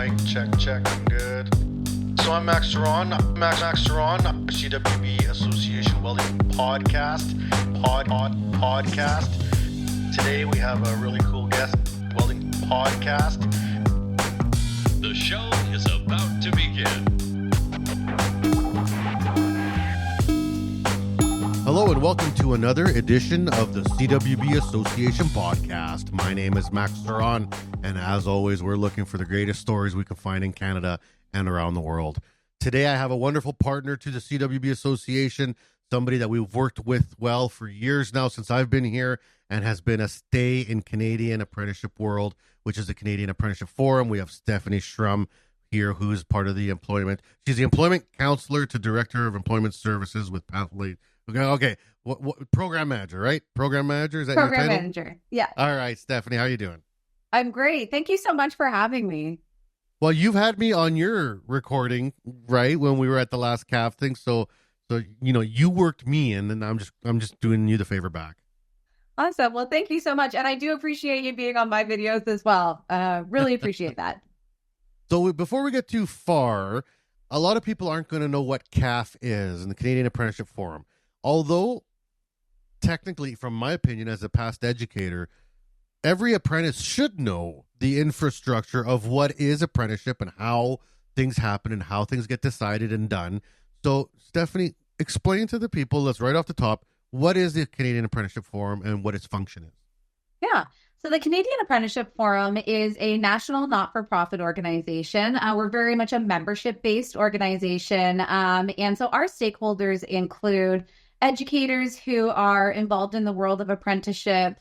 Check. Good. So I'm Max Ceron. CWB Association Welding podcast. Today we have a really cool guest. Welding podcast. The show is about to begin. Hello and welcome to another edition of the CWB Association podcast. My name is Max Ceron, and as always, we're looking for the greatest stories we can find in Canada and around the world. Today, I have a wonderful partner to the CWB Association, somebody that we've worked with well for years now since I've been here, and has been a stay in Canadian Apprenticeship World, which is the Canadian Apprenticeship Forum. We have Stephanie Shrum here, who is part of the employment. She's the employment counselor to director of employment services with Pathway. Okay. What program manager, right? Program manager, is that your title? Program manager, yeah. All right, Stephanie, how are you doing? I'm great. Thank you so much for having me. Well, you've had me on your recording, right, when we were at the last CAF thing. So you know, you worked me in, and I'm just doing you the favor back. Awesome. Well, thank you so much, and I do appreciate you being on my videos as well. Really appreciate that. So before we get too far, a lot of people aren't going to know what CAF is, in the Canadian Apprenticeship Forum. Although, technically, from my opinion, as a past educator, every apprentice should know the infrastructure of what is apprenticeship and how things happen and how things get decided and done. So, Stephanie, explain to the people, let's right off the top, what is the Canadian Apprenticeship Forum and what its function is? Yeah. So the Canadian Apprenticeship Forum is a national not-for-profit organization. We're very much a membership-based organization. And so our stakeholders include educators who are involved in the world of apprenticeship.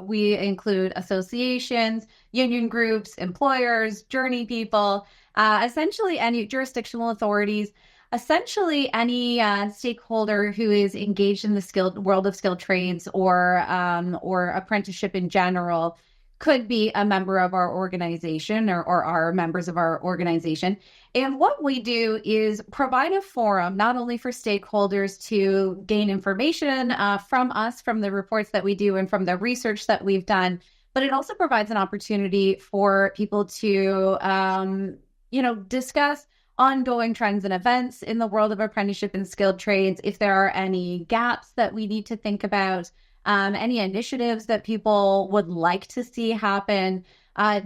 We include associations, union groups, employers, journey people, essentially any jurisdictional authorities, essentially any stakeholder who is engaged in the world of skilled trades or apprenticeship in general could be a member of our organization or are members of our organization. And what we do is provide a forum, not only for stakeholders to gain information from us, from the reports that we do and from the research that we've done, but it also provides an opportunity for people to, discuss ongoing trends and events in the world of apprenticeship and skilled trades, if there are any gaps that we need to think about, any initiatives that people would like to see happen.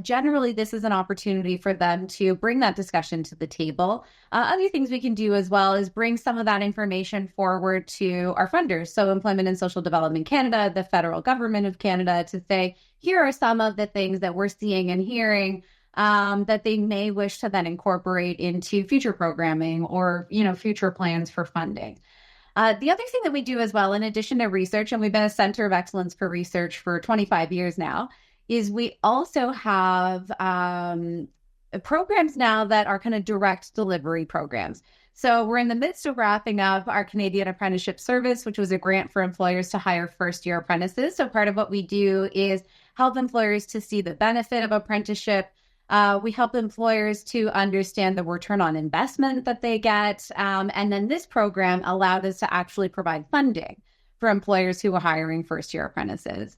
Generally, this is an opportunity for them to bring that discussion to the table. Other things we can do as well is bring some of that information forward to our funders. So Employment and Social Development Canada, the federal government of Canada, to say, here are some of the things that we're seeing and hearing that they may wish to then incorporate into future programming or, future plans for funding. The other thing that we do as well, in addition to research, and we've been a center of excellence for research for 25 years now, is we also have programs now that are kind of direct delivery programs. So we're in the midst of wrapping up our Canadian Apprenticeship Service, which was a grant for employers to hire first-year apprentices. So part of what we do is help employers to see the benefit of apprenticeship. We help employers to understand the return on investment that they get. And then this program allowed us to actually provide funding for employers who are hiring first-year apprentices.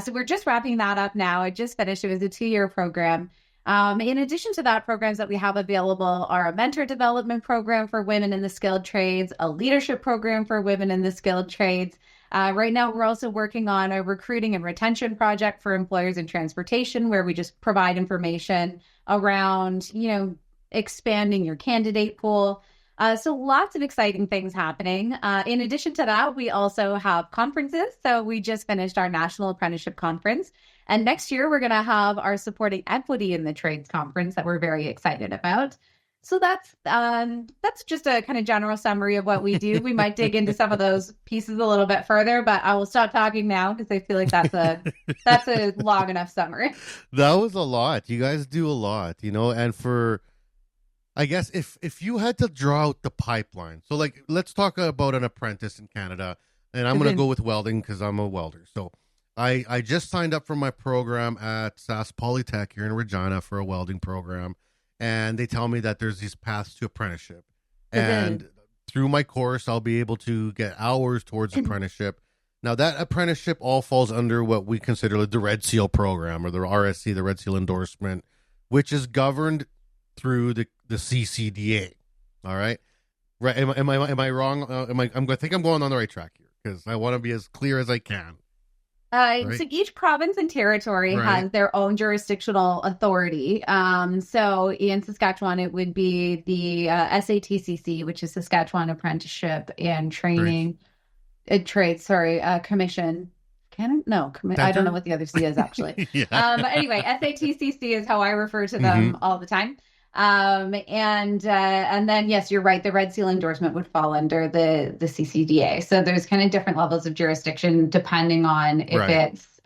So we're just wrapping that up now. I just finished. It was a 2-year program. In addition to that, programs that we have available are a mentor development program for women in the skilled trades, a leadership program for women in the skilled trades. Right now, we're also working on a recruiting and retention project for employers in transportation, where we just provide information around, expanding your candidate pool. So lots of exciting things happening. In addition to that, we also have conferences. So we just finished our National Apprenticeship Conference. And next year, we're going to have our Supporting Equity in the Trades Conference that we're very excited about. So that's just a kind of general summary of what we do. We might dig into some of those pieces a little bit further, but I will stop talking now because I feel like that's a long enough summary. That was a lot. You guys do a lot, and for, I guess, if you had to draw out the pipeline, so like, let's talk about an apprentice in Canada, and I'm going to go with welding because I'm a welder. So I just signed up for my program at SAS Polytech here in Regina for a welding program. And they tell me that there's these paths to apprenticeship. And through my course, I'll be able to get hours towards apprenticeship. Now, that apprenticeship all falls under what we consider the Red Seal program, or the RSC, the Red Seal endorsement, which is governed through the CCDA. All right. Right. Am I wrong? I think I'm going on the right track here because I want to be as clear as I can. Right? So each province and territory has their own jurisdictional authority. So in Saskatchewan, it would be the SATCC, which is Saskatchewan Apprenticeship and Training Commission. I don't know what the other C is actually. Yeah. But anyway, SATCC is how I refer to them all the time. And then, yes, you're right. The Red Seal endorsement would fall under the CCDA. So there's kind of different levels of jurisdiction depending on if it's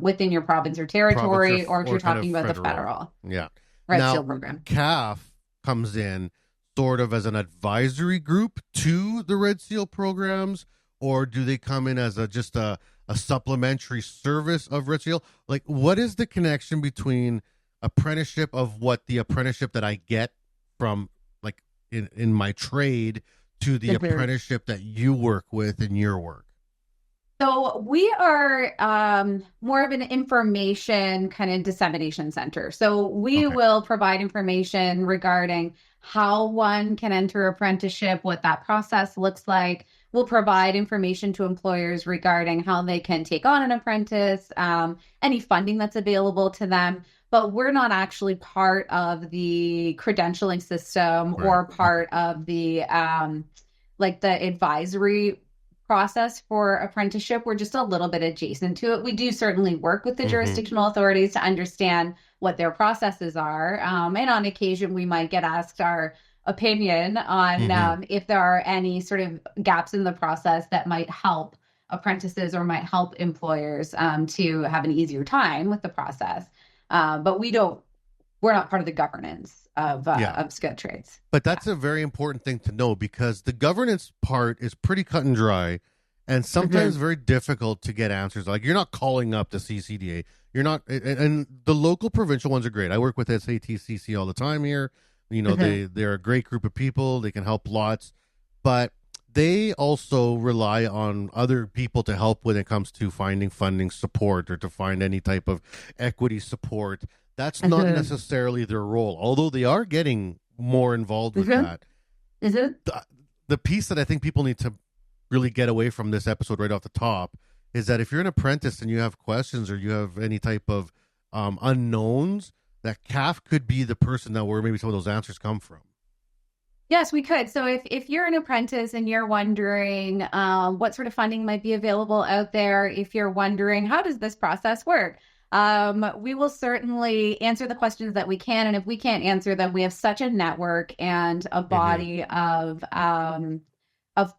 within your province or territory, or if you're talking about the federal Red Seal program. CAF comes in sort of as an advisory group to the Red Seal programs, or do they come in as just a supplementary service of Red Seal? Like, what is the connection between apprenticeship of what the apprenticeship that I get from like in my trade to the apprenticeship that you work with in your work? So we are more of an information kind of dissemination center. So we will provide information regarding how one can enter apprenticeship, what that process looks like. We'll provide information to employers regarding how they can take on an apprentice, any funding that's available to them. But we're not actually part of the credentialing system or part of the like the advisory process for apprenticeship. We're just a little bit adjacent to it. We do certainly work with the jurisdictional authorities to understand what their processes are. And on occasion, we might get asked our opinion on if there are any sort of gaps in the process that might help apprentices or might help employers to have an easier time with the process. But we're not part of the governance of skilled trades. But that's a very important thing to know, because the governance part is pretty cut and dry and sometimes very difficult to get answers. Like, you're not calling up the CCDA. You're not, and the local provincial ones are great. I work with SATCC all the time here. You know, they're a great group of people. They can help lots, but they also rely on other people to help when it comes to finding funding support or to find any type of equity support. That's not necessarily their role, although they are getting more involved with that. Is it? The piece that I think people need to really get away from this episode right off the top is that if you're an apprentice and you have questions or you have any type of unknowns, that CAF could be the person that where maybe some of those answers come from. Yes, we could. So if you're an apprentice and you're wondering what sort of funding might be available out there, if you're wondering how does this process work, we will certainly answer the questions that we can. And if we can't answer them, we have such a network and a body of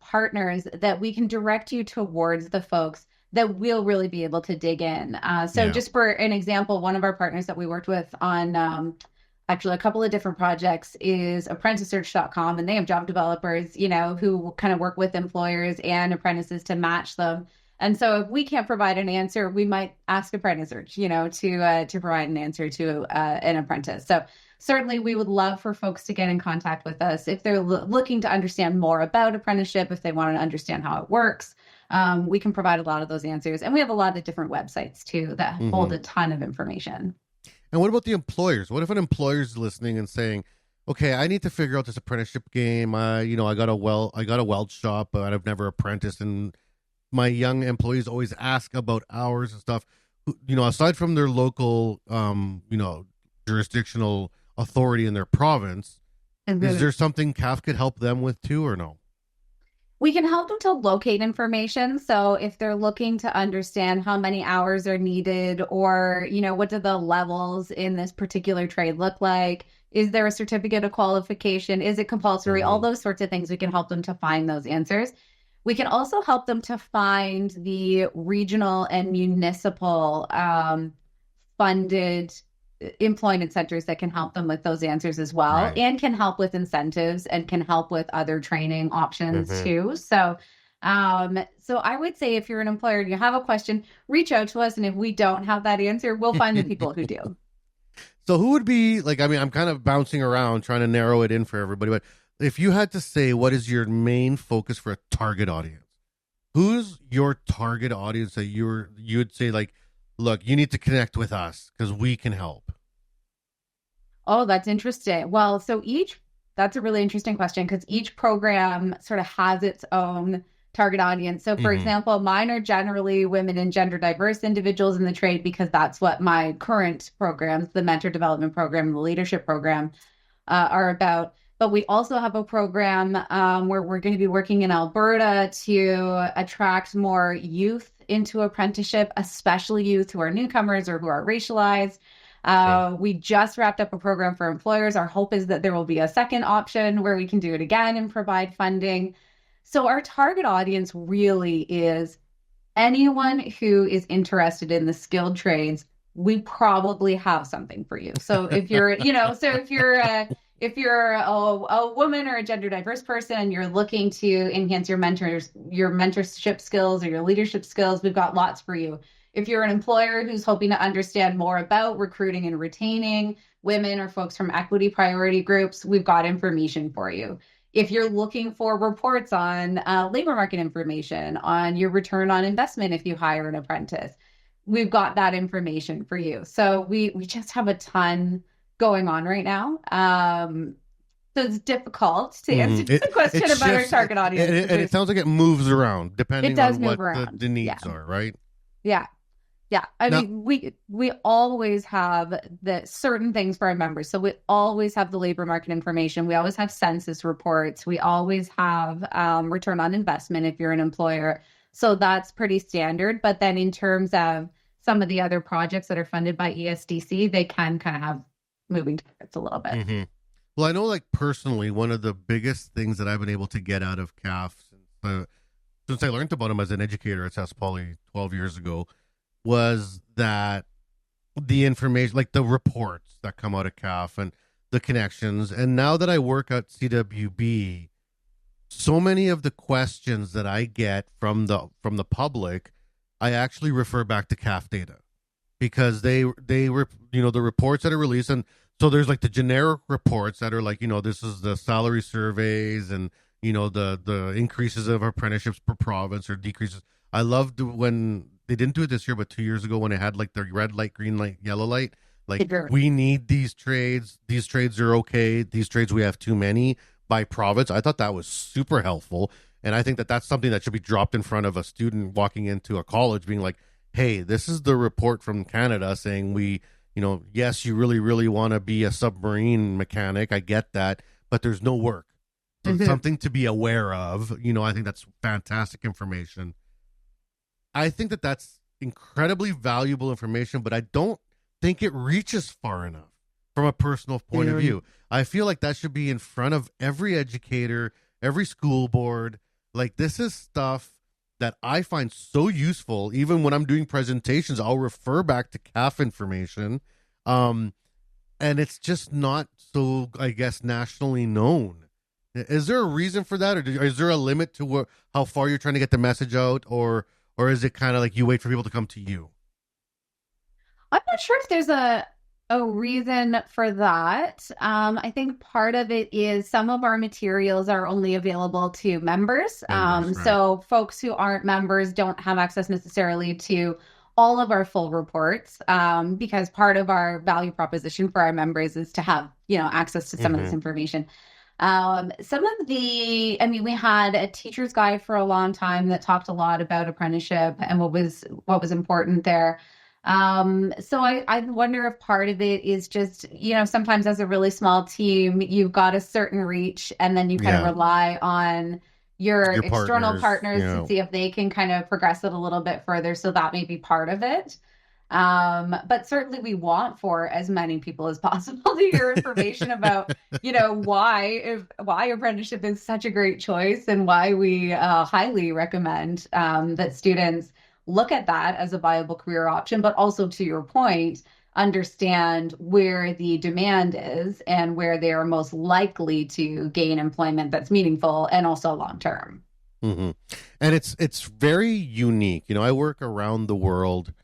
partners that we can direct you towards the folks that will really be able to dig in. Just for an example, one of our partners that we worked with on actually a couple of different projects is apprenticeships.com, and they have job developers, who kind of work with employers and apprentices to match them. And so if we can't provide an answer, we might ask ApprenticesSearch, to provide an answer to an apprentice. So certainly we would love for folks to get in contact with us if they're looking to understand more about apprenticeship, if they want to understand how it works. We can provide a lot of those answers. And we have a lot of different websites too that hold a ton of information. And what about the employers? What if an employer is listening and saying, okay, I need to figure out this apprenticeship game. I got a weld shop, but I've never apprenticed, and my young employees always ask about hours and stuff. Aside from their local, jurisdictional authority in their province, is there something CAF could help them with too, or no? We can help them to locate information. So if they're looking to understand how many hours are needed, or, what do the levels in this particular trade look like? Is there a certificate of qualification? Is it compulsory? All those sorts of things, we can help them to find those answers. We can also help them to find the regional and municipal funded employment centers that can help them with those answers as well, and can help with incentives and can help with other training options too. So I would say if you're an employer and you have a question, reach out to us. And if we don't have that answer, we'll find the people who do. So who would be I'm kind of bouncing around trying to narrow it in for everybody, but if you had to say, what is your main focus for a target audience? Who's your target audience that you'd say, look, you need to connect with us because we can help? Oh, that's interesting. Well, that's a really interesting question because each program sort of has its own target audience. So, for Hmm. example, mine are generally women and gender diverse individuals in the trade because that's what my current programs, the mentor development program, the leadership program, are about. But we also have a program where we're going to be working in Alberta to attract more youth into apprenticeship, especially youth who are newcomers or who are racialized. Okay. We just wrapped up a program for employers. Our hope is that there will be a second option where we can do it again and provide funding. So our target audience really is anyone who is interested in the skilled trades. We probably have something for you. So if you're, if you're a woman or a gender diverse person and you're looking to enhance your mentorship skills or your leadership skills, we've got lots for you. If you're an employer who's hoping to understand more about recruiting and retaining women or folks from equity priority groups, we've got information for you. If you're looking for reports on labor market information, on your return on investment if you hire an apprentice, we've got that information for you. So we just have a ton going on right now. So it's difficult to answer It the question it about our shifts, target audience. and it sounds like it moves around It depending does on move what around. the Yeah. needs are, right? Yeah. Yeah. I Now, mean, we always have the certain things for our members. So we always have the labor market information. We always have census reports. We always have return on investment if you're an employer. So that's pretty standard. But then in terms of some of the other projects that are funded by ESDC, they can kind of have moving targets a little bit. hmm well, I know, like personally, one of the biggest things that I've been able to get out of CAF since I learned about them as an educator at South Poly 12 years ago was that the information, like the reports that come out of CAF and the connections. And now that I work at CWB, so many of the questions that I get from the public, I actually refer back to CAF data because they were, the reports that are released. And so there's like the generic reports that are like, this is the salary surveys and the increases of apprenticeships per province or decreases. I loved when they didn't do it this year, but 2 years ago when it had like the red light, green light, yellow light, like we need these trades. These trades are okay. These trades we have too many by province. I thought that was super helpful, and I think that that's something that should be dropped in front of a student walking into a college, being like, "Hey, this is the report from Canada saying yes, you really, really want to be a submarine mechanic. I get that, but there's no work." So Mhm. something to be aware of. I think that's fantastic information. I think that that's incredibly valuable information, but I don't think it reaches far enough from a personal point of view. I feel like that should be in front of every educator, every school board. Like, this is stuff that I find so useful. Even when I'm doing presentations, I'll refer back to CAF information. And it's just not so, I guess, nationally known. Is there a reason for that, or is there a limit to how far you're trying to get the message out, or is it kind of like you wait for people to come to you? I'm not sure if there's a reason for that. I think part of it is some of our materials are only available to members. Members, right. So folks who aren't members don't have access necessarily to all of our full reports, because part of our value proposition for our members is to have, access to some of this information. We had a teacher's guide for a long time that talked a lot about apprenticeship and what was important there. So I wonder if part of it is just, sometimes as a really small team, you've got a certain reach and then you kind of rely on your external partners to see if they can kind of progress it a little bit further. So that may be part of it. But certainly we want for as many people as possible to hear information about, why apprenticeship is such a great choice and why we highly recommend that students look at that as a viable career option, but also, to your point, understand where the demand is and where they are most likely to gain employment that's meaningful and also long term. Mm-hmm. And it's very unique. I work around the world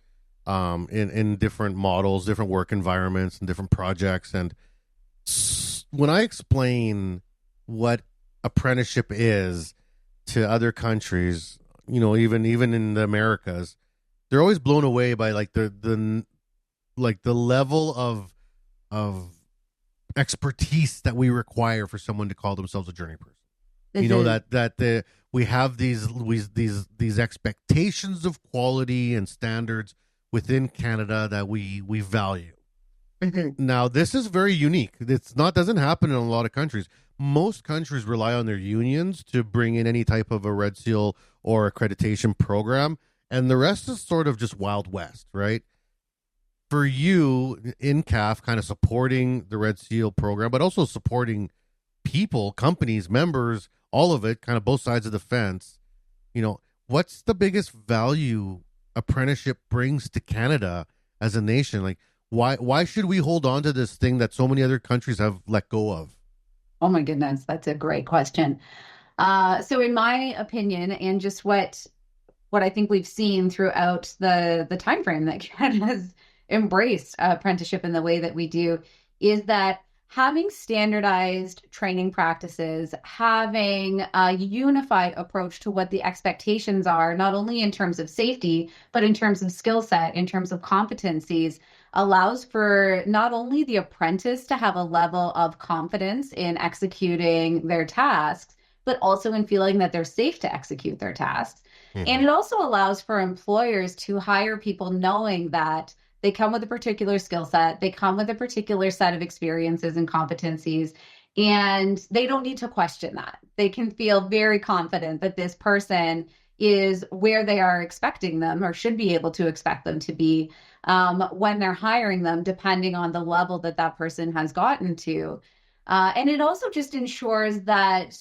in different models, different work environments, and different projects. And when I explain what apprenticeship is to other countries, even in the Americas, they're always blown away by like the level of expertise that we require for someone to call themselves a journey person. You know, that we have these expectations of quality and standards within Canada that we value. Now, this is very unique. Doesn't happen in a lot of countries. Most countries rely on their unions to bring in any type of a Red Seal or accreditation program, and the rest is sort of just Wild West, right? For you in CAF, kind of supporting the Red Seal program, but also supporting people, companies, members, all of it, kind of both sides of the fence. You know, what's the biggest value apprenticeship brings to Canada as a nation? Like, why should we hold on to this thing that so many other countries have let go of? Oh my goodness, that's a great question. So in my opinion, and just what I think we've seen throughout the time frame that Canada has embraced apprenticeship in the way that we do, is that having standardized training practices, having a unified approach to what the expectations are, not only in terms of safety, but in terms of skill set, in terms of competencies, allows for not only the apprentice to have a level of confidence in executing their tasks, but also in feeling that they're safe to execute their tasks. And it also allows for employers to hire people knowing that they come with a particular skill set, they come with a particular set of experiences and competencies, and they don't need to question that. They can feel very confident that this person is where they are expecting them or should be able to expect them to be when they're hiring them, depending on the level that that person has gotten to. And it also just ensures that,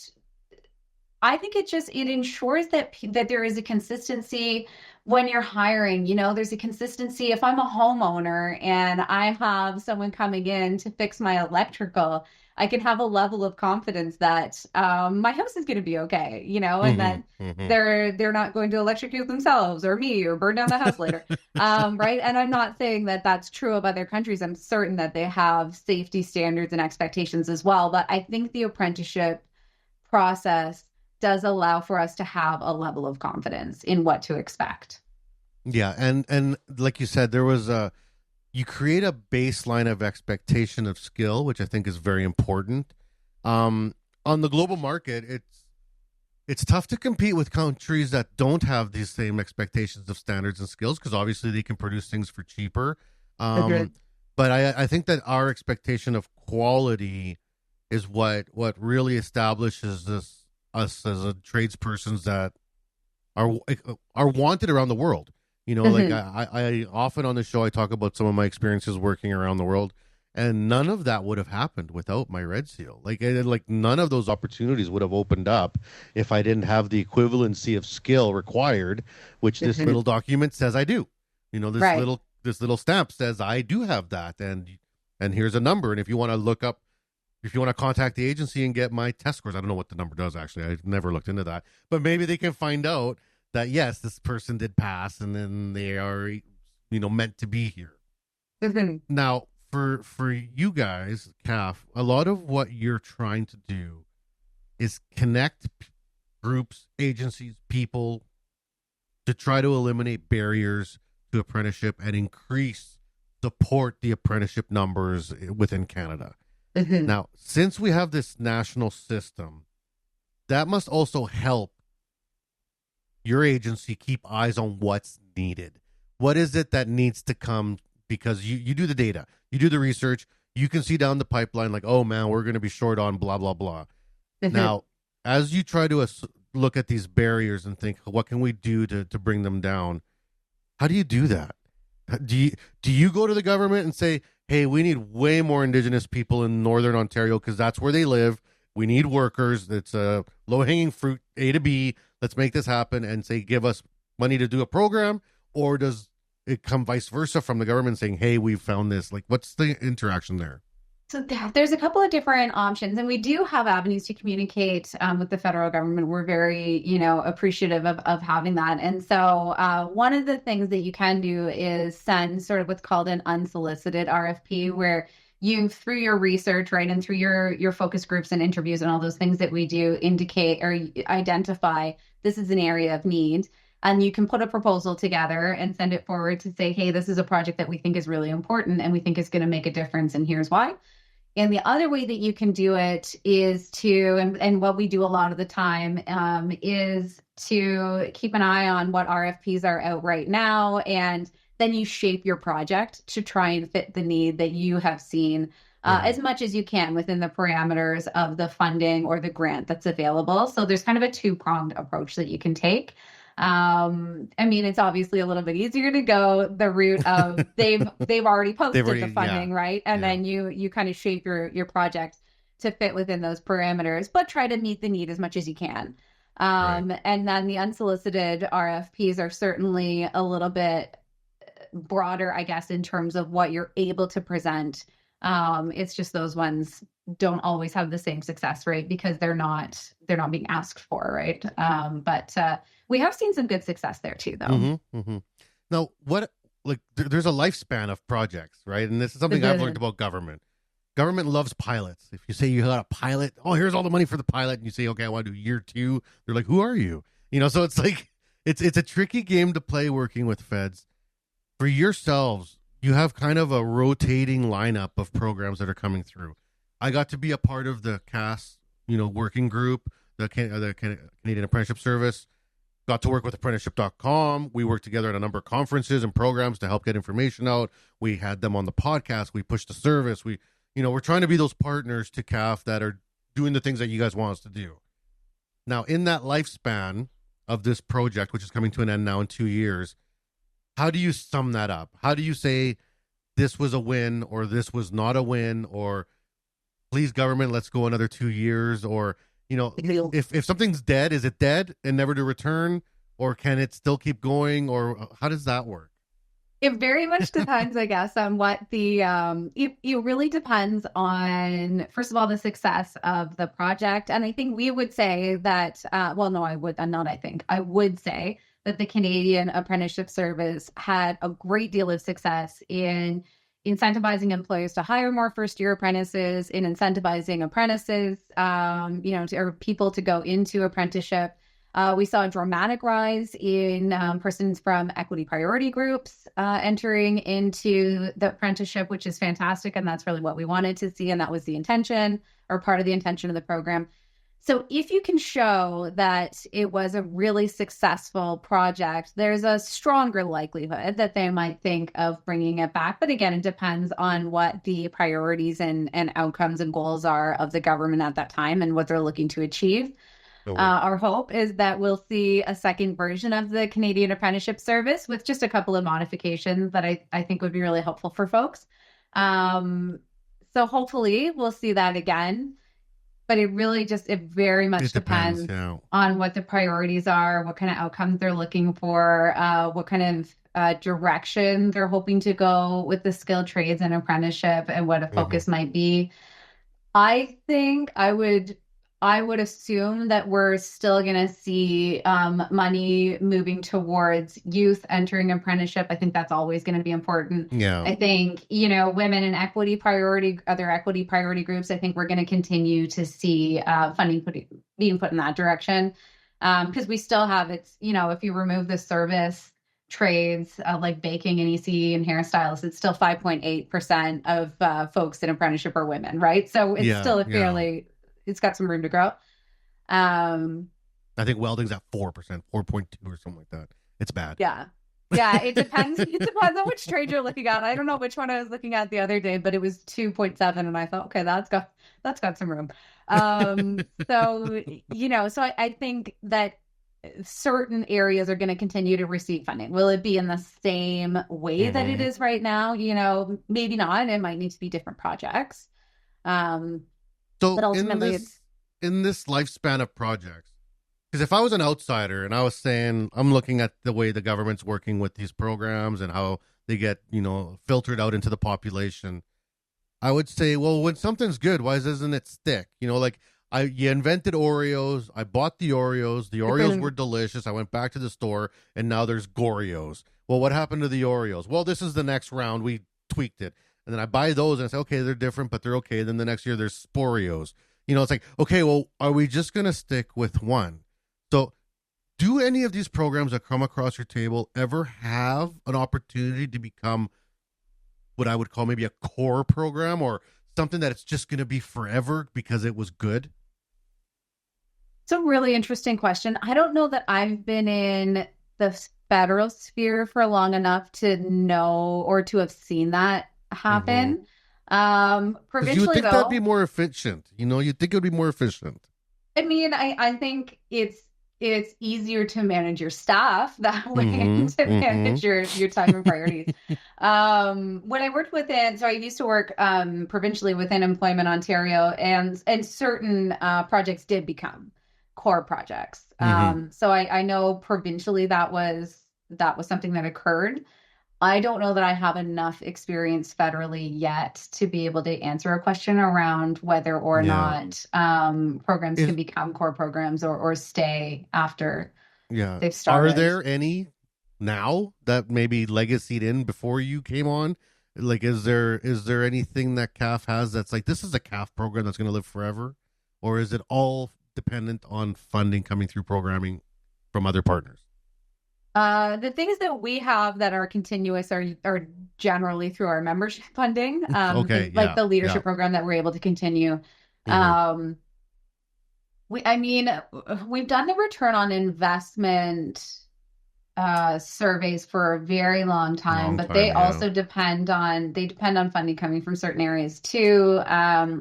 I think it ensures that there is a consistency when you're hiring. You know, there's a consistency. If I'm a homeowner and I have someone coming in to fix my electrical, I can have a level of confidence that my house is going to be okay, you know, and that they're not going to electrocute themselves or me or burn down the house later, right? And I'm not saying that that's true of other countries. I'm certain that they have safety standards and expectations as well. But I think the apprenticeship process does allow for us to have a level of confidence in what to expect. Yeah, and like you said, you create a baseline of expectation of skill, which I think is very important. On the global market, it's tough to compete with countries that don't have these same expectations of standards and skills, because obviously they can produce things for cheaper. But I think that our expectation of quality is what really establishes us as a tradespersons that are wanted around the world. You know, like I often on the show, I talk about some of my experiences working around the world, and none of that would have happened without my Red Seal. Like none of those opportunities would have opened up if I didn't have the equivalency of skill required, which this little document says I do. You know, this little stamp says I do have that, and here's a number. And if you want to contact the agency and get my test scores, I don't know what the number does, actually. I've never looked into that. But maybe they can find out that, yes, this person did pass, and then they are, you know, meant to be here. Now, for you guys, CAF, a lot of what you're trying to do is connect groups, agencies, people to try to eliminate barriers to apprenticeship and support the apprenticeship numbers within Canada. Now, since we have this national system, that must also help your agency keep eyes on what's needed. What is it that needs to come? Because you do the data, you do the research, you can see down the pipeline like, oh man, we're going to be short on blah, blah, blah. Now, as you try to look at these barriers and think, what can we do to bring them down? How do you do that? Do you go to the government and say, hey, we need way more Indigenous people in Northern Ontario because that's where they live. We need workers. It's a low-hanging fruit, A to B. Let's make this happen, and say, give us money to do a program? Or does it come vice versa from the government saying, hey, we've found this? Like, what's the interaction there? So there's a couple of different options, and we do have avenues to communicate with the federal government. We're very, appreciative of having that. And so one of the things that you can do is send sort of what's called an unsolicited RFP, where you, through your research, right, and through your focus groups and interviews and all those things that we do, indicate or identify this is an area of need. And you can put a proposal together and send it forward to say, hey, this is a project that we think is really important and we think is going to make a difference, and here's why. And the other way that you can do it is and what we do a lot of the time, is to keep an eye on what RFPs are out right now. And then you shape your project to try and fit the need that you have seen as much as you can within the parameters of the funding or the grant that's available. So there's kind of a two-pronged approach that you can take. I mean, it's obviously a little bit easier to go the route of they've already posted the funding, right? And then you kind of shape your project to fit within those parameters, but try to meet the need as much as you can. And then the unsolicited RFPs are certainly a little bit broader, I guess, in terms of what you're able to present. It's just those ones don't always have the same success rate because they're not being asked for, right? But we have seen some good success there too, though. Now, there's a lifespan of projects, right? And this is something I've learned about government. Government loves pilots. If you say you got a pilot, oh, here's all the money for the pilot, and you say, okay, I want to do year 2, they're like, who are you? So it's like it's a tricky game to play working with feds. For yourselves, you have kind of a rotating lineup of programs that are coming through. I got to be a part of the CAS, working group, the Canadian Apprenticeship Service. Got to work with apprenticeship.com. We worked together at a number of conferences and programs to help get information out. We had them on the podcast. We pushed the service. We're trying to be those partners to CAF that are doing the things that you guys want us to do. Now, in that lifespan of this project, which is coming to an end now in 2 years, how do you sum that up? How do you say this was a win or this was not a win, or please government, let's go another 2 years, or if something's dead, is it dead and never to return, or can it still keep going, or how does that work? It very much depends, I guess, on what it really depends on, first of all, the success of the project. And I think we would say that, I would say that the Canadian Apprenticeship Service had a great deal of success in incentivizing employers to hire more first-year apprentices, in incentivizing apprentices, or people to go into apprenticeship. We saw a dramatic rise in persons from equity priority groups entering into the apprenticeship, which is fantastic. And that's really what we wanted to see. And that was the intention, or part of the intention of the program. So if you can show that it was a really successful project, there's a stronger likelihood that they might think of bringing it back. But again, it depends on what the priorities and outcomes and goals are of the government at that time and what they're looking to achieve. Our hope is that we'll see a second version of the Canadian Apprenticeship Service with just a couple of modifications that I think would be really helpful for folks. So hopefully we'll see that again. But it very much depends on what the priorities are, what kind of outcomes they're looking for, what kind of direction they're hoping to go with the skilled trades and apprenticeship, and what a focus might be. I think I would assume that we're still going to see money moving towards youth entering apprenticeship. I think that's always going to be important. Yeah. I think, women and other equity priority groups, I think we're going to continue to see funding being put in that direction. Because we still have if you remove the service trades like baking and ECE and hairstylists, it's still 5.8% of folks in apprenticeship are women, right? So it's still it's got some room to grow. I think welding's at 4%, 4.2 or something like that. It's bad. Yeah. It depends. It depends on which trade you're looking at. I don't know which one I was looking at the other day, but it was 2.7, and I thought, okay, that's got some room. So I think that certain areas are going to continue to receive funding. Will it be in the same way that it is right now? Maybe not. It might need to be different projects. So but ultimately in this lifespan of projects, because if I was an outsider and I was saying, I'm looking at the way the government's working with these programs and how they get, filtered out into the population, I would say, well, when something's good, why doesn't it stick? You invented Oreos. I bought the Oreos. The Oreos were delicious. I went back to the store and now there's Goreos. Well, what happened to the Oreos? Well, this is the next round. We tweaked it. And then I buy those and I say, okay, they're different, but they're okay. Then the next year there's Sporeos. It's like, okay, well, are we just going to stick with one? So do any of these programs that come across your table ever have an opportunity to become what I would call maybe a core program, or something that it's just going to be forever because it was good? It's a really interesting question. I don't know that I've been in the federal sphere for long enough to know or to have seen that happen. Because you would Provincially, think that'd be though, more efficient. You'd think it would be more efficient. I mean, I think it's easier to manage your staff that way, to manage your time and priorities. When I worked so I used to work provincially within Employment Ontario, and certain projects did become core projects. So I know provincially that was something that occurred. I don't know that I have enough experience federally yet to be able to answer a question around whether or not programs can become core programs or stay after they've started. Are there any now that maybe legacied in before you came on? Like, is there anything that CAF has that's like, this is a CAF program that's going to live forever? Or is it all dependent on funding coming through programming from other partners? The things that we have that are continuous are generally through our membership funding. The leadership program that we're able to continue. We've done the return on investment surveys for a very long time, but they also depend on funding coming from certain areas too.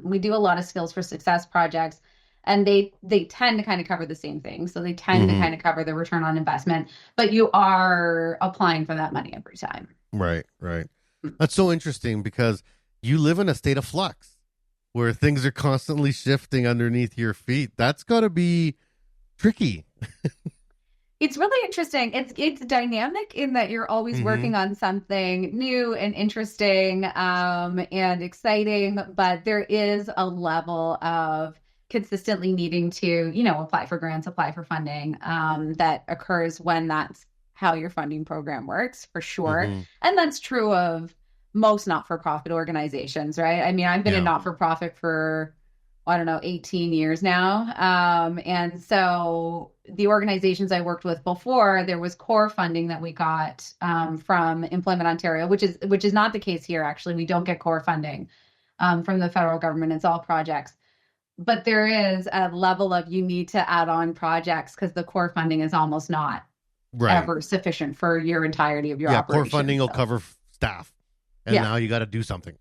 We do a lot of skills for success projects, and they tend to kind of cover the same thing. So they tend to kind of cover the return on investment, but you are applying for that money every time. Right. That's so interesting because you live in a state of flux where things are constantly shifting underneath your feet. That's got to be tricky. It's really interesting. It's dynamic in that you're always working on something new and interesting and exciting, but there is a level of consistently needing to, apply for grants, apply for funding that occurs when that's how your funding program works, for sure. And that's true of most not-for-profit organizations, right? I mean, I've been a not-for-profit for, 18 years now. And so the organizations I worked with before, there was core funding that we got from Employment Ontario, which is not the case here, actually. We don't get core funding from the federal government. It's all projects. But there is a level of you need to add on projects because the core funding is almost not ever sufficient for your entirety of your operation. Core funding will cover staff. And now you got to do something.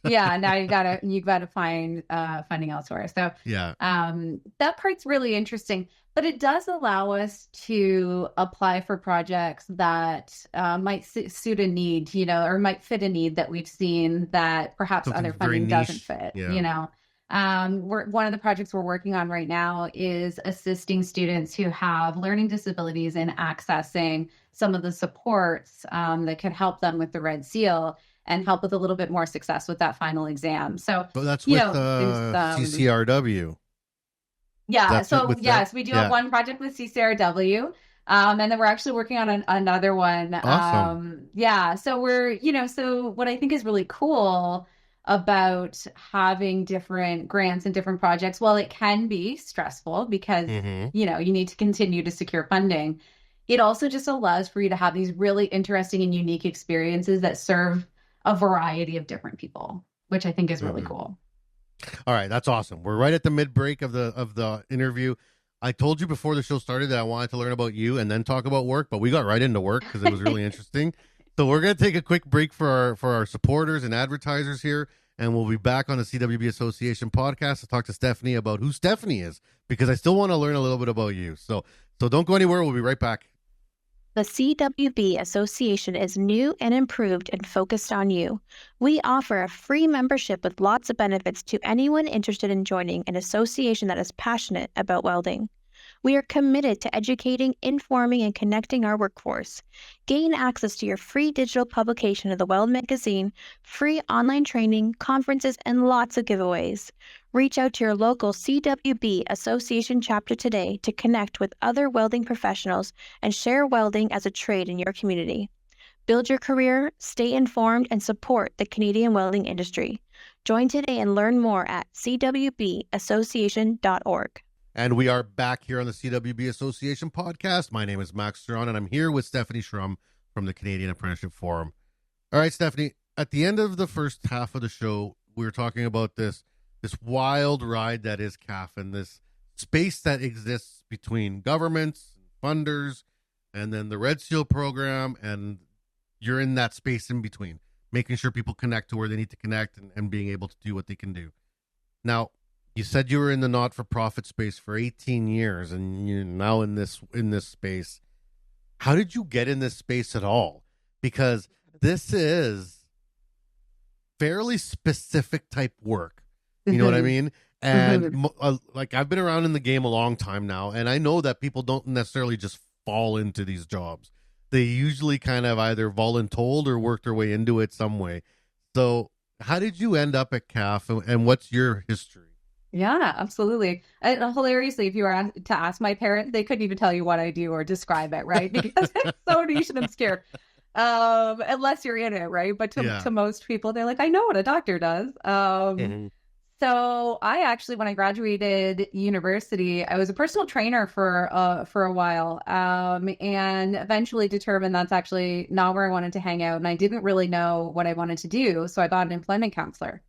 Now you gotta find funding elsewhere. So that part's really interesting, but it does allow us to apply for projects that might suit a need, or might fit a need that we've seen that perhaps Something other funding doesn't fit. One of the projects we're working on right now is assisting students who have learning disabilities in accessing some of the supports that can help them with the Red Seal and help with a little bit more success with that final exam. So that's with CCRW. So we do have one project with CCRW. And then we're actually working on another one. Awesome. So we're, so what I think is really cool about having different grants and different projects, while it can be stressful because, you need to continue to secure funding, it also just allows for you to have these really interesting and unique experiences that serve a variety of different people, which I think is really cool. All right. That's awesome. We're right at the mid-break of the interview. I told you before the show started that I wanted to learn about you and then talk about work, but we got right into work because it was really interesting. So we're going to take a quick break for our supporters and advertisers here, and we'll be back on the CWB Association podcast to talk to Stephanie about who Stephanie is, because I still want to learn a little bit about you. So don't go anywhere. We'll be right back. The CWB Association is new and improved and focused on you. We offer a free membership with lots of benefits to anyone interested in joining an association that is passionate about welding. We are committed to educating, informing, and connecting our workforce. Gain access to your free digital publication of the Weld magazine, free online training, conferences, and lots of giveaways. Reach out to your local CWB Association chapter today to connect with other welding professionals and share welding as a trade in your community. Build your career, stay informed, and support the Canadian welding industry. Join today and learn more at cwbassociation.org. And we are back here on the CWB Association podcast. My name is Max Ceron, and I'm here with Stephanie Shrum from the Canadian Apprenticeship Forum. All right, Stephanie, at the end of the first half of the show, we were talking about this wild ride that is CAF, and this space that exists between governments, funders, and then the Red Seal program, and you're in that space in between, making sure people connect to where they need to connect, and being able to do what they can do. Now, you said you were in the not-for-profit space for 18 years, and you're now in this space. How did you get in this space at all? Because this is fairly specific type work. You know what I mean? And like, I've been around in the game a long time now, and I know that people don't necessarily just fall into these jobs. They usually kind of either voluntold or work their way into it some way. So how did you end up at CAF, and what's your history? Yeah, absolutely. And hilariously, if you were to ask my parents, they couldn't even tell you what I do or describe it, right? Because it's so niche and obscure. Unless you're in it, right? But to most people, they're like, I know what a doctor does. So I actually, when I graduated university, I was a personal trainer for a while, and eventually determined that's actually not where I wanted to hang out. And I didn't really know what I wanted to do. So I got an employment counselor,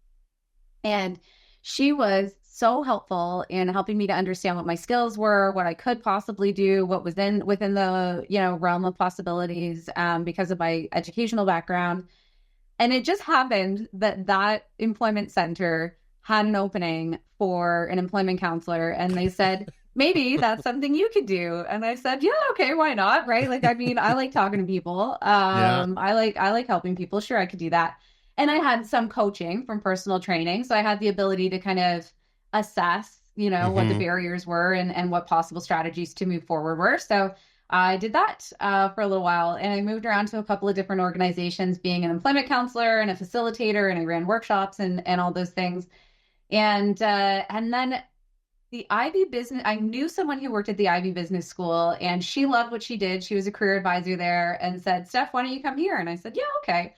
and she was so helpful in helping me to understand what my skills were, what I could possibly do, what was within the realm of possibilities, because of my educational background. And it just happened that employment center had an opening for an employment counselor, and they said, maybe that's something you could do. And I said, yeah, okay, why not? Right? Like, I mean, I like talking to people. I like helping people. Sure, I could do that. And I had some coaching from personal training. So I had the ability to kind of assess, what the barriers were and what possible strategies to move forward were. So I did that for a little while, and I moved around to a couple of different organizations, being an employment counselor and a facilitator, and I ran workshops and all those things. And then the Ivy Business, I knew someone who worked at the Ivy Business School, and she loved what she did. She was a career advisor there, and said, Steph, why don't you come here? And I said, yeah, okay.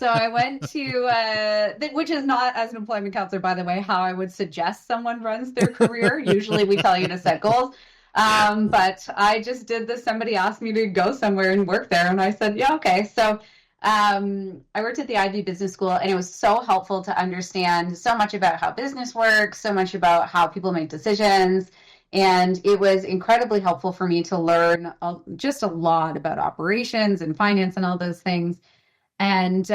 So I went to, which is not, as an employment counselor, by the way, how I would suggest someone runs their career. Usually we tell you to set goals. But I just did this. Somebody asked me to go somewhere and work there, and I said, yeah, okay. So I worked at the Ivy Business School, and it was so helpful to understand so much about how business works, so much about how people make decisions. And it was incredibly helpful for me to learn just a lot about operations and finance and all those things. And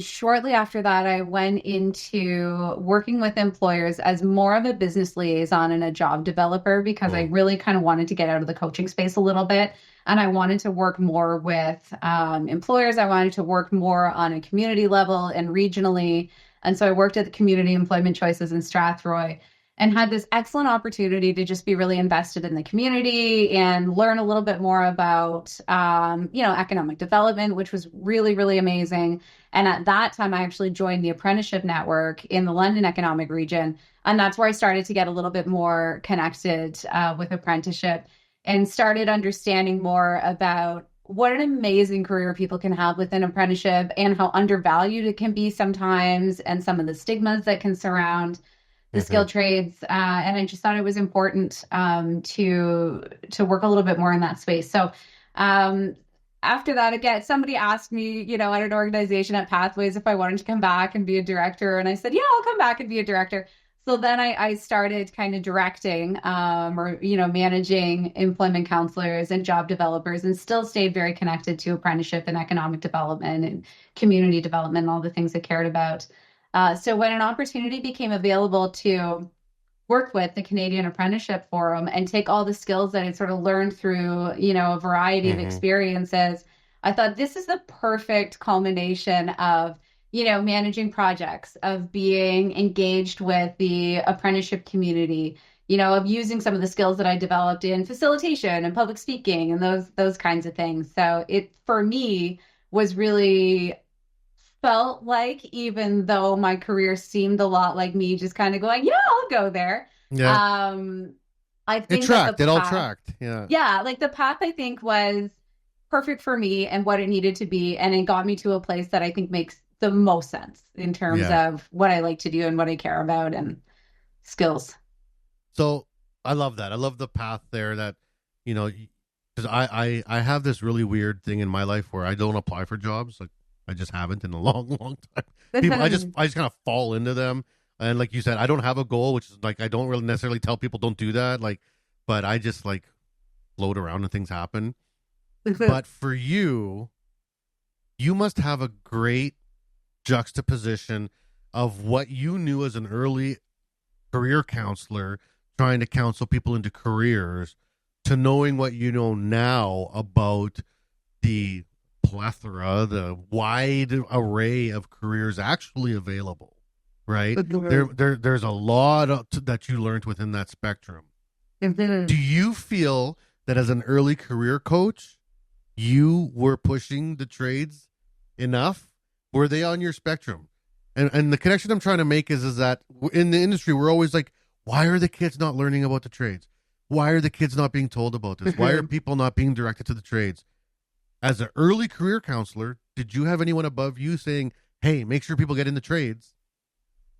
shortly after that, I went into working with employers as more of a business liaison and a job developer, because I really kind of wanted to get out of the coaching space a little bit. And I wanted to work more with employers. I wanted to work more on a community level and regionally. And so I worked at the Community Employment Choices in Strathroy, and had this excellent opportunity to just be really invested in the community and learn a little bit more about, economic development, which was really, really amazing. And at that time, I actually joined the apprenticeship network in the London economic region. And that's where I started to get a little bit more connected with apprenticeship, and started understanding more about what an amazing career people can have within apprenticeship, and how undervalued it can be sometimes, and some of the stigmas that can surround the skilled trades. And I just thought it was important to work a little bit more in that space. So after that, again, somebody asked me, at an organization at Pathways, if I wanted to come back and be a director. And I said, yeah, I'll come back and be a director. So then I started kind of directing managing employment counselors and job developers, and still stayed very connected to apprenticeship and economic development and community development and all the things I cared about. So when an opportunity became available to work with the Canadian Apprenticeship Forum and take all the skills that I sort of learned through, a variety of experiences, I thought this is the perfect culmination of, managing projects, of being engaged with the apprenticeship community, of using some of the skills that I developed in facilitation and public speaking and those kinds of things. So it, for me, was really felt like, even though my career seemed a lot like me just kind of going, yeah, I'll go there. Yeah. I think it all tracked. Yeah. Yeah. Like, the path, I think, was perfect for me and what it needed to be. And it got me to a place that I think makes the most sense in terms of what I like to do and what I care about and skills. So I love that. I love the path there that, because I have this really weird thing in my life where I don't apply for jobs. Like, I just haven't in a long, long time. People, I just kind of fall into them. And like you said, I don't have a goal, which is like, I don't really necessarily tell people don't do that. Like, but I just like float around and things happen. But for you, you must have a great juxtaposition of what you knew as an early career counselor trying to counsel people into careers to knowing what you know now about the plethora, the wide array of careers actually available, right? There's a lot that you learned within that spectrum. Do you feel that as an early career coach, you were pushing the trades enough? Were they on your spectrum? And the connection I'm trying to make is that in the industry, we're always like, why are the kids not learning about the trades? Why are the kids not being told about this? Why are people not being directed to the trades? As an early career counselor, did you have anyone above you saying, hey, make sure people get in the trades?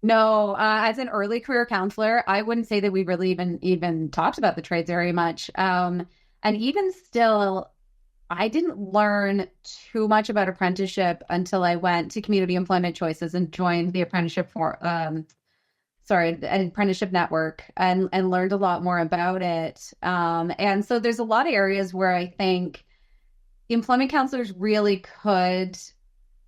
No, as an early career counselor, I wouldn't say that we really even talked about the trades very much. And even still, I didn't learn too much about apprenticeship until I went to Community Employment Choices and joined the apprenticeship network and learned a lot more about it. And so there's a lot of areas where I think employment counselors really could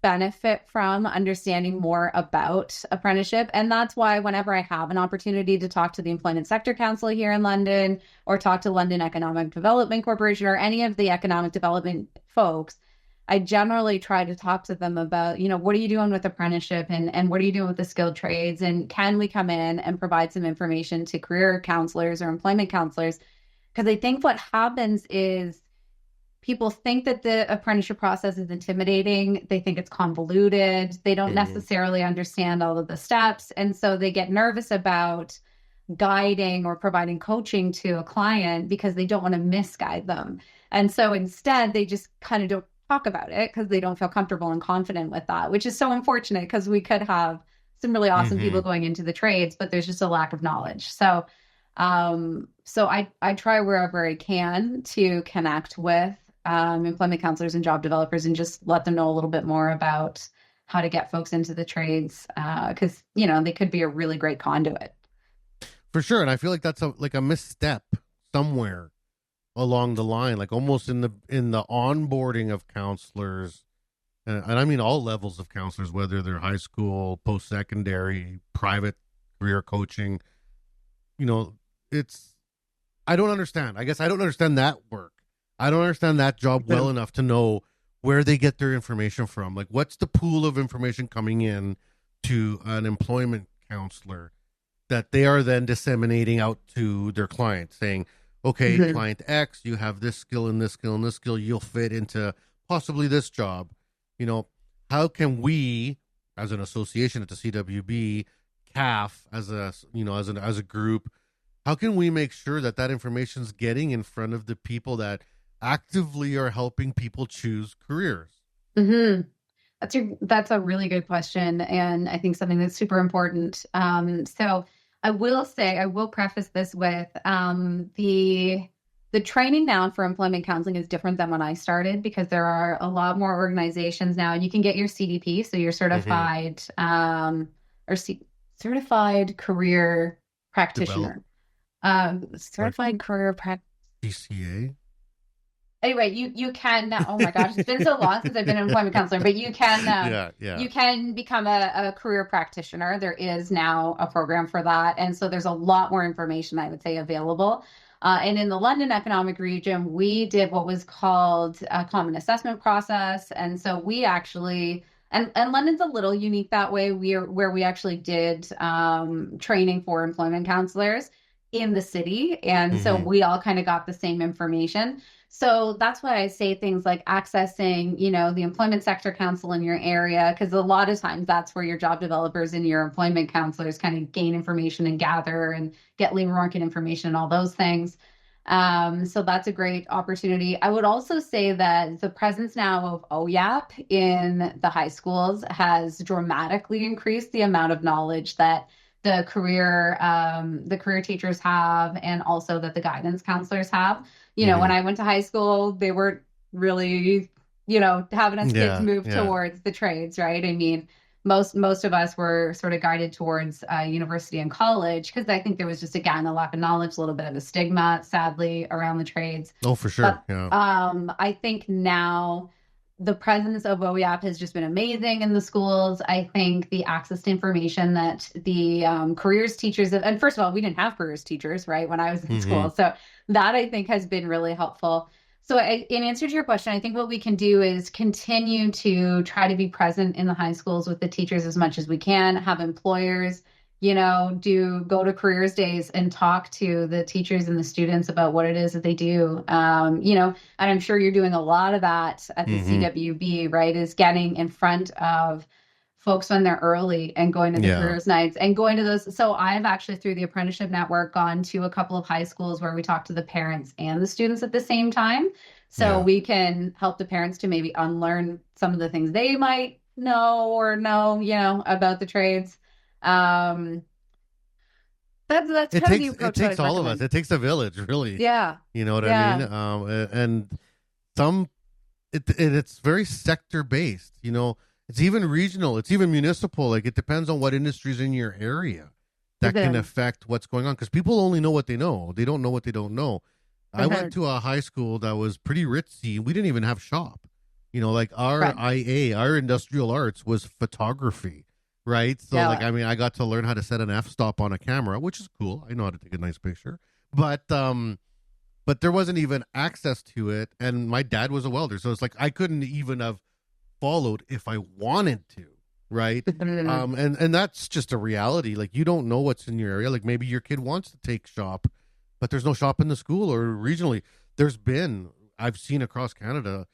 benefit from understanding more about apprenticeship. And that's why whenever I have an opportunity to talk to the Employment Sector Council here in London or talk to London Economic Development Corporation or any of the economic development folks, I generally try to talk to them about, what are you doing with apprenticeship and what are you doing with the skilled trades? And can we come in and provide some information to career counselors or employment counselors? Because I think what happens is people think that the apprenticeship process is intimidating. They think it's convoluted. They don't necessarily understand all of the steps. And so they get nervous about guiding or providing coaching to a client because they don't want to misguide them. And so instead, they just kind of don't talk about it because they don't feel comfortable and confident with that, which is so unfortunate because we could have some really awesome people going into the trades, but there's just a lack of knowledge. So I try wherever I can to connect with employment counselors and job developers and just let them know a little bit more about how to get folks into the trades because, they could be a really great conduit. For sure. And I feel like that's a misstep somewhere along the line, like almost in the onboarding of counselors. And I mean all levels of counselors, whether they're high school, post-secondary, private career coaching. I don't understand. I guess I don't understand that work. I don't understand that job well enough to know where they get their information from. Like, what's the pool of information coming in to an employment counselor that they are then disseminating out to their client, saying, okay, client X, you have this skill and this skill and this skill, you'll fit into possibly this job. How can we, as an association at the CWB, CAF, as a group, how can we make sure that information is getting in front of the people that actively are helping people choose careers? That's a really good question, and I think something that's super important. So I will preface this with the training now for employment counseling is different than when I started because there are a lot more organizations now, and you can get your CDP, so you're certified certified career practitioner, certified career CCA. Anyway, you can now. Oh my gosh, it's been so long since I've been an employment counselor, but you can you can become a career practitioner. There is now a program for that, and so there's a lot more information, I would say, available. And in the London economic region, we did what was called a common assessment process, and so we actually and London's a little unique that way. Where we actually did training for employment counselors in the city, and so we all kind of got the same information. So that's why I say things like accessing, the employment sector council in your area, because a lot of times that's where your job developers and your employment counselors kind of gain information and gather and get labor market information and all those things. So that's a great opportunity. I would also say that the presence now of OYAP in the high schools has dramatically increased the amount of knowledge that the career teachers have, and also that the guidance counselors have. When I went to high school, they weren't really having us kids move yeah. towards the trades, right? I mean, most of us were sort of guided towards university and college because I think there was just, again, a lack of knowledge, a little bit of a stigma, sadly, around the trades. Oh, for sure. But Yeah. I think now the presence of OEAP has just been amazing in the schools. I think the access to information that the careers teachers have, and first of all, we didn't have careers teachers, right, when I was in school. So that I think has been really helpful. So in answer to your question, I think what we can do is continue to try to be present in the high schools with the teachers as much as we can, have employers, go to careers days and talk to the teachers and the students about what it is that they do. And I'm sure you're doing a lot of that at the CWB, right, is getting in front of folks when they're early and going to the careers nights and going to those. So I've actually, through the apprenticeship network, gone to a couple of high schools where we talk to the parents and the students at the same time. So we can help the parents to maybe unlearn some of the things they might know about the trades. That's It kind of the takes approach it takes I would all of us. recommend. It takes a village, really. Yeah. You know what I mean? And it's very sector based. It's even regional. It's even municipal. Like, it depends on what industries in your area that can affect what's going on. Because people only know what they know. They don't know what they don't know. I went to a high school that was pretty ritzy. We didn't even have shop. Like our IA, our industrial arts was photography, right? So I got to learn how to set an f-stop on a camera, which is cool. I know how to take a nice picture. But there wasn't even access to it. And my dad was a welder. So it's like I couldn't even have followed if I wanted to, right? And that's just a reality. Like, you don't know what's in your area. Like, maybe your kid wants to take shop, but there's no shop in the school. Or regionally, I've seen across Canada,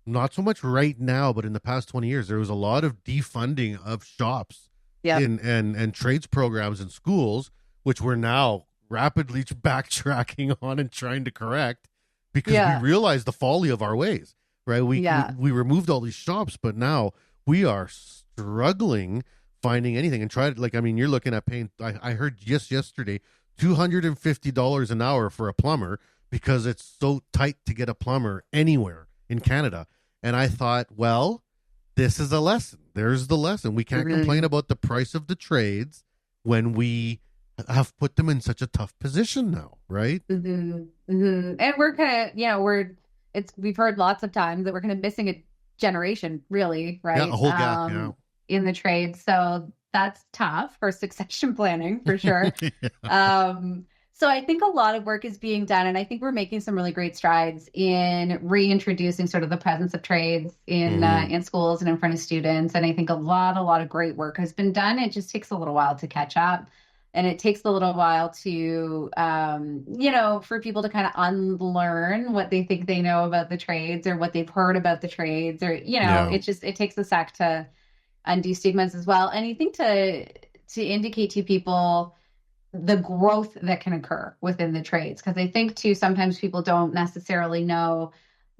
not so much right now, but in the past 20 years, there was a lot of defunding of shops and trades programs in schools, which we're now rapidly backtracking on and trying to correct because we realized the folly of our ways. Right, we removed all these shops, but now we are struggling finding anything. And you're looking at paying. I heard just yesterday $250 an hour for a plumber because it's so tight to get a plumber anywhere in Canada. And I thought, well, this is a lesson. There's the lesson. We can't complain about the price of the trades when we have put them in such a tough position now, right? And we're kind of, we've heard lots of times that we're kind of missing a generation, really, right? Yeah, a whole gap, in the trade. So that's tough for succession planning, for sure. So I think a lot of work is being done, and I think we're making some really great strides in reintroducing sort of the presence of trades in schools and in front of students. And I think a lot of great work has been done. It just takes a little while to catch up. And it takes a little while to, for people to kind of unlearn what they think they know about the trades or what they've heard about the trades, or, it takes a sec to undo stigmas as well. And I think to indicate to people the growth that can occur within the trades, because I think too, sometimes people don't necessarily know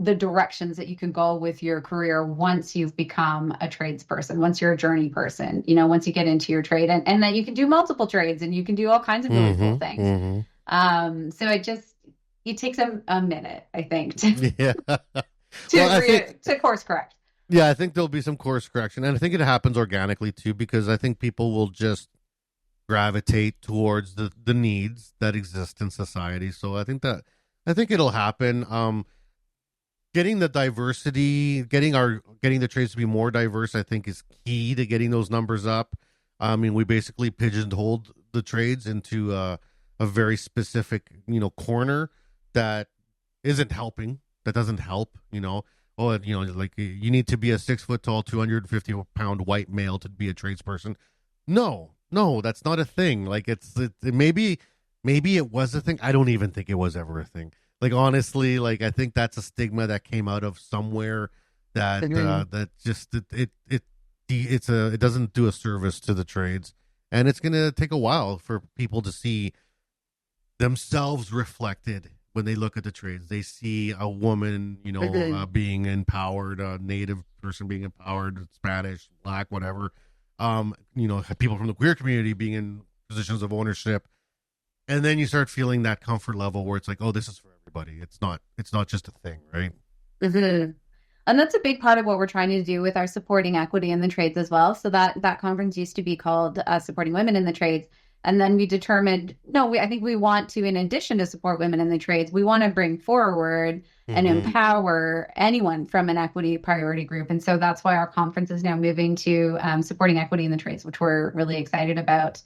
the directions that you can go with your career once you've become a tradesperson, once you're a journey person, once you get into your trade, and that you can do multiple trades and you can do all kinds of really cool things. So it takes a minute, I think, to course correct. Yeah, I think there'll be some course correction, and I think it happens organically too, because I think people will just gravitate towards the needs that exist in society. So I think it'll happen. Getting the diversity, getting the trades to be more diverse, I think, is key to getting those numbers up. I mean, we basically pigeonholed the trades into a very specific, corner that isn't helping. That doesn't help. Like, you need to be a 6 foot tall, 250-pound white male to be a tradesperson. No, that's not a thing. Like, maybe it was a thing. I don't even think it was ever a thing. Like, honestly, like, I think that's a stigma that came out of somewhere that it doesn't do a service to the trades, and it's going to take a while for people to see themselves reflected when they look at the trades. They see a woman, being empowered, a native person being empowered, Spanish, Black, whatever. People from the queer community being in positions of ownership. And then you start feeling that comfort level where it's like, oh, this is for everybody. It's not just a thing, right? And that's a big part of what we're trying to do with our supporting equity in the trades as well. So that conference used to be called Supporting Women in the Trades. And then we determined, no, I think we want to, in addition to support women in the trades, we want to bring forward and empower anyone from an equity priority group. And so that's why our conference is now moving to supporting equity in the trades, which we're really excited about.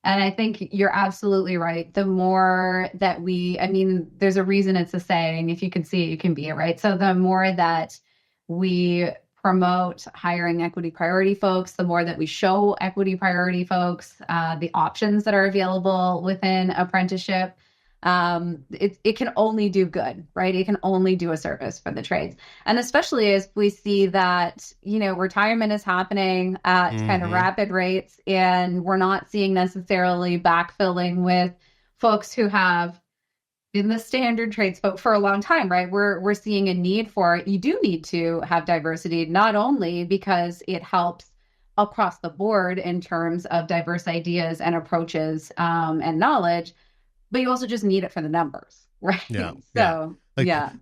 And I think you're absolutely right. The more that there's a reason it's a saying, if you can see it, you can be it, right? So the more that we promote hiring equity priority folks, the more that we show equity priority folks the options that are available within apprenticeship, it can only do good, right? It can only do a service for the trades. And especially as we see that, retirement is happening at kind of rapid rates, and we're not seeing necessarily backfilling with folks who have in the standard trades for a long time, right? We're seeing a need for it. You do need to have diversity, not only because it helps across the board in terms of diverse ideas and approaches and knowledge, but you also just need it for the numbers, right? Yeah. So,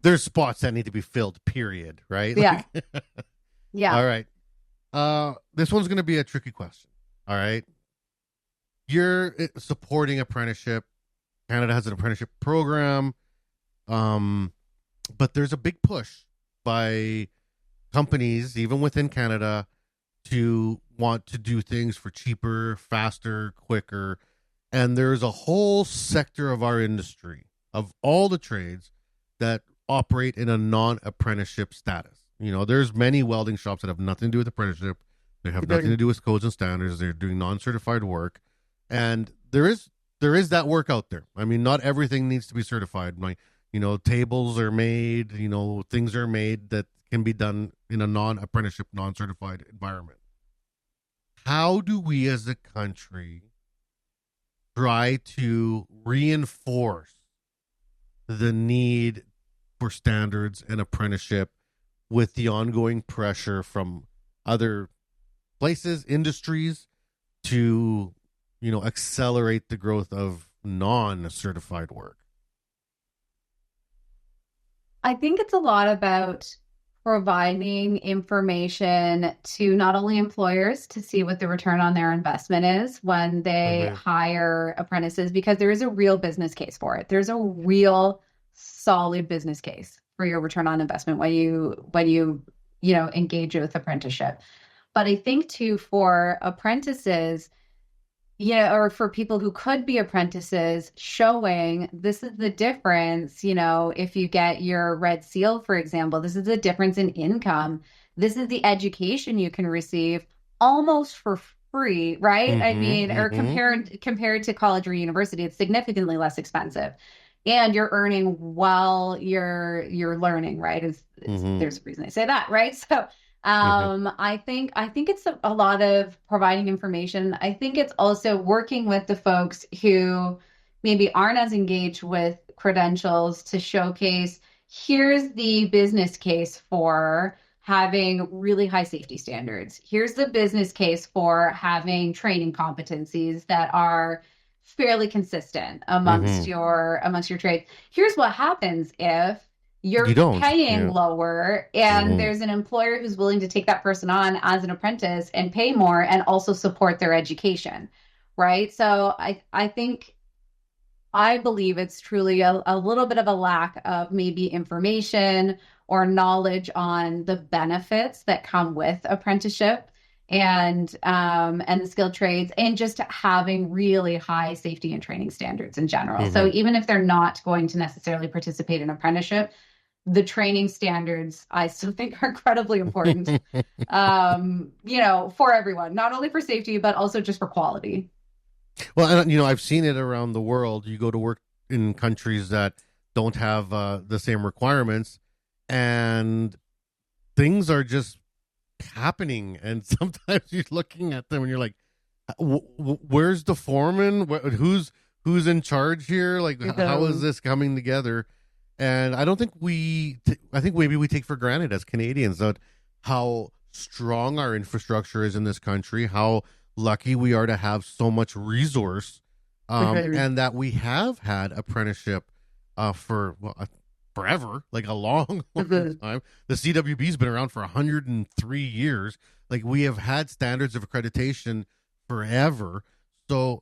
there's spots that need to be filled, period, right? Yeah. Yeah. All right. This one's going to be a tricky question. All right. You're supporting apprenticeship. Canada has an apprenticeship program, but there's a big push by companies, even within Canada, to want to do things for cheaper, faster, quicker. And there's a whole sector of our industry, of all the trades, that operate in a non-apprenticeship status. There's many welding shops that have nothing to do with apprenticeship. They have nothing to do with codes and standards. They're doing non-certified work. And there is that work out there. I mean, not everything needs to be certified. Tables are made, things are made that can be done in a non-apprenticeship, non-certified environment. How do we as a country try to reinforce the need for standards and apprenticeship with the ongoing pressure from other places, industries, to accelerate the growth of non-certified work? I think it's a lot about providing information to not only employers to see what the return on their investment is when they hire apprentices, because there is a real business case for it. There's a real solid business case for your return on investment when you engage with apprenticeship. But I think too, for apprentices, or for people who could be apprentices, showing this is the difference, if you get your Red Seal, for example, this is the difference in income. This is the education you can receive almost for free, right? Or compared to college or university, it's significantly less expensive. And you're earning while you're learning, right? There's a reason I say that, right? So I think it's a lot of providing information. I think it's also working with the folks who maybe aren't as engaged with credentials to showcase, here's the business case for having really high safety standards. Here's the business case for having training competencies that are fairly consistent amongst your trades. Here's what happens if you're paying lower and there's an employer who's willing to take that person on as an apprentice and pay more and also support their education, right? So I believe it's truly a little bit of a lack of maybe information or knowledge on the benefits that come with apprenticeship and the skilled trades, and just having really high safety and training standards in general. So even if they're not going to necessarily participate in apprenticeship, the training standards I still think are incredibly important, for everyone, not only for safety, but also just for quality. Well, and I've seen it around the world. You go to work in countries that don't have the same requirements, and things are just happening. And sometimes you're looking at them and you're like, where's the foreman? Who's in charge here? Like, how is this coming together? And I don't think I think maybe we take for granted as Canadians that how strong our infrastructure is in this country, how lucky we are to have so much resource, and that we have had apprenticeship for forever, like a long, long time. The CWB's been around for 103 years. Like, we have had standards of accreditation forever. So,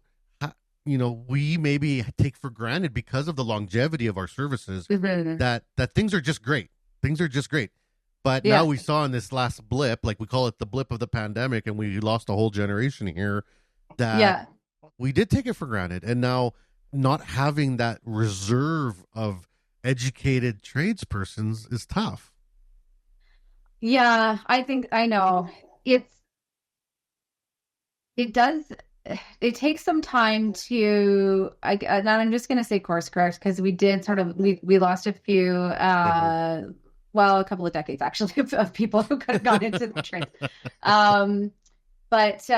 we maybe take for granted, because of the longevity of our services, that things are just great. Things are just great. But now we saw in this last blip, like we call it the blip of the pandemic, and we lost a whole generation here, that we did take it for granted. And now, not having that reserve of educated tradespersons is tough. Yeah, I know. It takes some time to, and I'm just going to say course correct, because we did we lost a few, well, a couple of decades actually of people who could have gone into the trade. But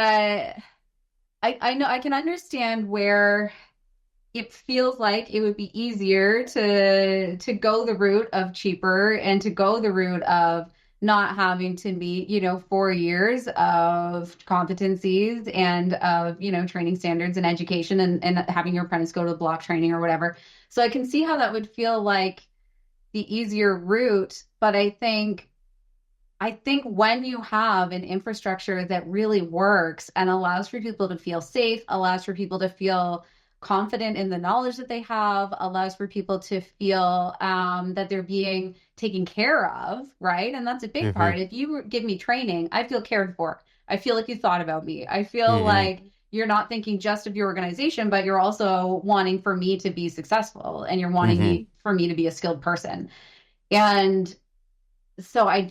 I know, I can understand where it feels like it would be easier to go the route of cheaper, and to go the route of not having to meet, 4 years of competencies and of, training standards and education, and having your apprentice go to the block training or whatever. So I can see how that would feel like the easier route. But I think when you have an infrastructure that really works and allows for people to feel safe, allows for people to feel confident in the knowledge that they have, allows for people to feel that they're being taken care of, right? And that's a big part. If you give me training, I feel cared for. I feel like you thought about me. I feel like you're not thinking just of your organization, but you're also wanting for me to be successful, and you're wanting for me to be a skilled person. And so I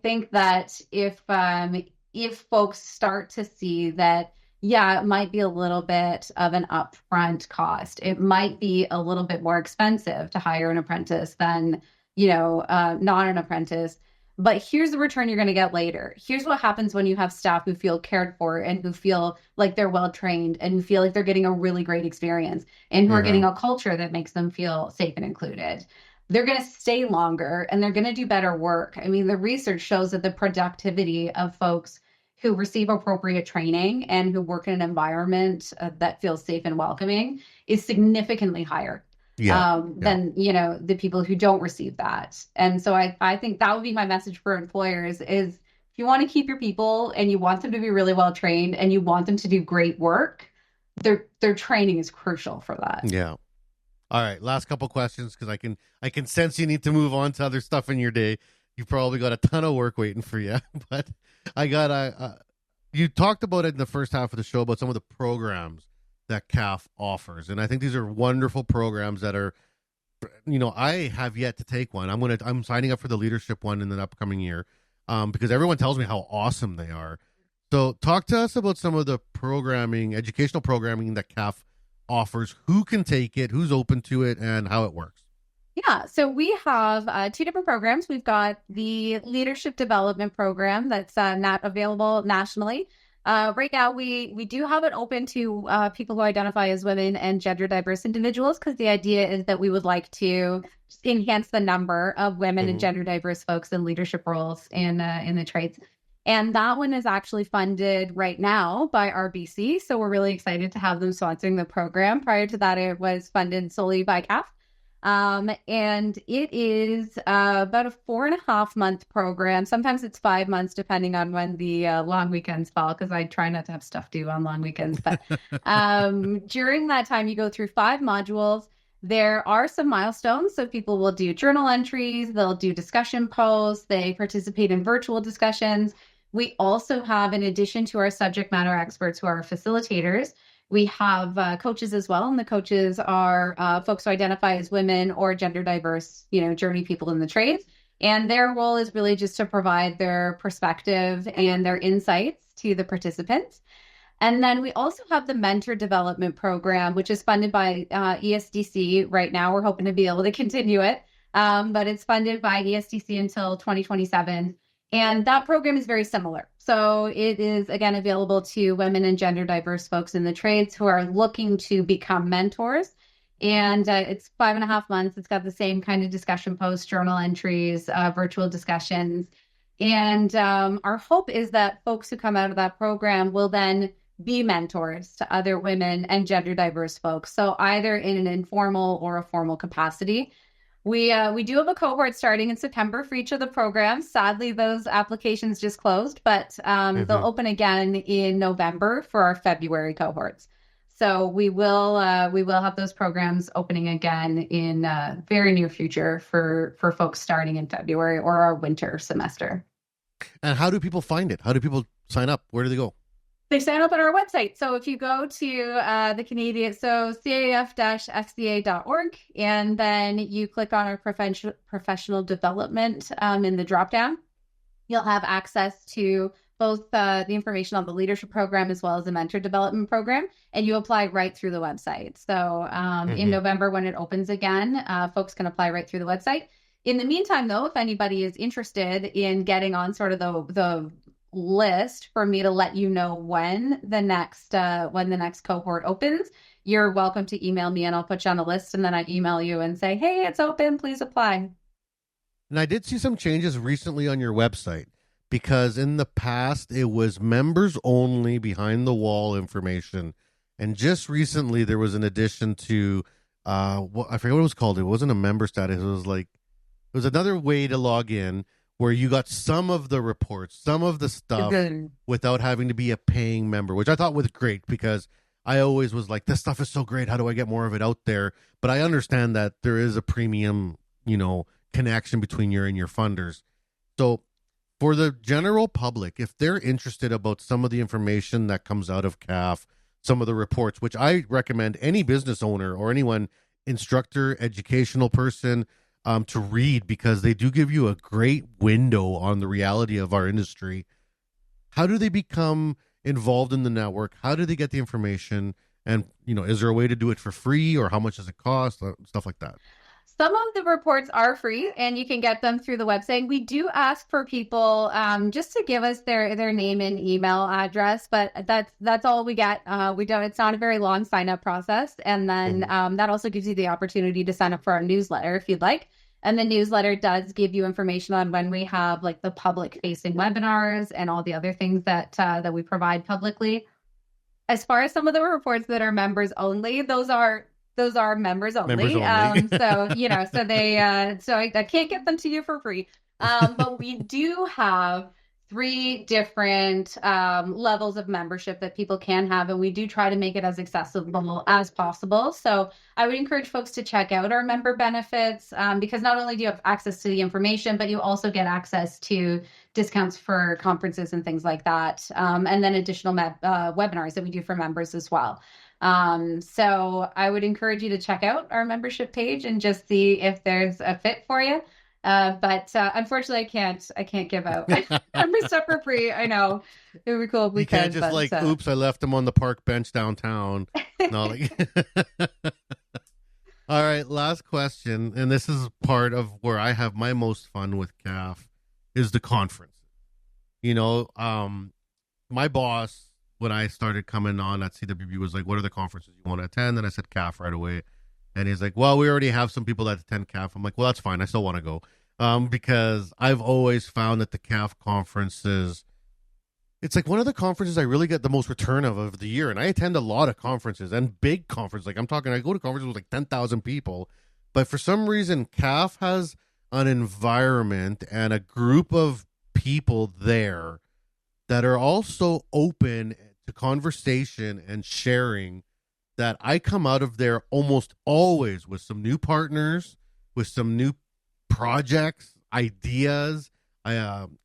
think that if folks start to see that, it might be a little bit of an upfront cost. It might be a little bit more expensive to hire an apprentice than, not an apprentice. But here's the return you're going to get later. Here's what happens when you have staff who feel cared for, and who feel like they're well trained, and who feel like they're getting a really great experience, and who are getting a culture that makes them feel safe and included. They're going to stay longer, and they're going to do better work. I mean, the research shows that the productivity of folks who receive appropriate training and who work in an environment that feels safe and welcoming is significantly higher than, the people who don't receive that. And so I think that would be my message for employers is, if you want to keep your people and you want them to be really well trained and you want them to do great work, their training is crucial for that. Yeah. All right, last couple questions, because I can sense you need to move on to other stuff in your day. You've probably got a ton of work waiting for you, but I got you talked about it in the first half of the show about some of the programs that CAF offers, and I think these are wonderful programs that are, I have yet to take one. I'm signing up for the leadership one in the upcoming year, because everyone tells me how awesome they are. So talk to us about some of the educational programming that CAF offers, who can take it, who's open to it, and how it works. Yeah, so we have 2 different programs. We've got the leadership development program that's not available nationally. Right now, we do have it open to people who identify as women and gender diverse individuals, because the idea is that we would like to enhance the number of women and gender diverse folks in leadership roles in the trades. And that one is actually funded right now by RBC. So we're really excited to have them sponsoring the program. Prior to that, it was funded solely by CAF. And it is about a 4.5 month program. Sometimes it's 5 months, depending on when the long weekends fall, because I try not to have stuff due on long weekends. But during that time, you go through 5 modules. There are some milestones. So people will do journal entries, they'll do discussion posts, they participate in virtual discussions. We also have, in addition to our subject matter experts who are facilitators, we have coaches as well. And the coaches are folks who identify as women or gender diverse, journey people in the trades. And their role is really just to provide their perspective and their insights to the participants. And then we also have the mentor development program, which is funded by ESDC right now. We're hoping to be able to continue it, but it's funded by ESDC until 2027. And that program is very similar. So it is, again, available to women and gender diverse folks in the trades who are looking to become mentors. And it's 5.5 months. It's got the same kind of discussion posts, journal entries, virtual discussions. And our hope is that folks who come out of that program will then be mentors to other women and gender diverse folks. So either in an informal or a formal capacity. We do have a cohort starting in September for each of the programs. Sadly, those applications just closed, but they'll open again in November for our February cohorts. So we will have those programs opening again in very near future for folks starting in February or our winter semester. And how do people find it? How do people sign up? Where do they go? They sign up on our website. So if you go to the Canadian, so CAF-FCA.org, and then you click on our professional development in the dropdown, you'll have access to both the information on the leadership program as well as the mentor development program, and you apply right through the website. So in November, when it opens again, folks can apply right through the website. In the meantime, though, if anybody is interested in getting on sort of the list for me to let you know when the next cohort opens, you're welcome to email me and I'll put you on the list, and then I email you and say, hey, it's open, please apply. And I did see some changes recently on your website, because in the past it was members only behind the wall information, and just recently there was an addition to I forget what it was called. It wasn't a member status. It was another way to log in, where you got some of the reports, some of the stuff without having to be a paying member, which I thought was great, because I always was like, this stuff is so great. How do I get more of it out there? But I understand that there is a premium, connection between you and your funders. So for the general public, if they're interested about some of the information that comes out of CAF, some of the reports, which I recommend any business owner or anyone, instructor, educational person, to read, because they do give you a great window on the reality of our industry. How do they become involved in the network? How do they get the information? And, is there a way to do it for free, or how much does it cost? Stuff like that. Some of the reports are free and you can get them through the website. We do ask for people just to give us their name and email address, but that's all we get. It's not a very long sign up process. And then that also gives you the opportunity to sign up for our newsletter if you'd like. And the newsletter does give you information on when we have like the public facing webinars and all the other things that we provide publicly. As far as some of the reports that are members only, those are members only. So I can't get them to you for free. But we do have 3 different levels of membership that people can have, and we do try to make it as accessible as possible. So I would encourage folks to check out our member benefits, because not only do you have access to the information, but you also get access to discounts for conferences and things like that, and then additional webinars that we do for members as well. So I would encourage you to check out our membership page and just see if there's a fit for you. But unfortunately, I can't give out member stuff for free. I know it would be cool if we could. You can't just oops, I left them on the park bench downtown. No, all right, last question, and this is part of where I have my most fun with CAF, is the conference. My boss, when I started coming on at CWB, was like, what are the conferences you want to attend? And I said CAF right away. And he's like, well, we already have some people that attend CAF. I'm like, well, that's fine. I still want to go. Because I've always found that the CAF conferences, it's like one of the conferences I really get the most return of the year. And I attend a lot of conferences and big conferences. Like I go to conferences with like 10,000 people. But for some reason, CAF has an environment and a group of people there that are also open to conversation and sharing, that I come out of there almost always with some new partners, with some new projects, ideas,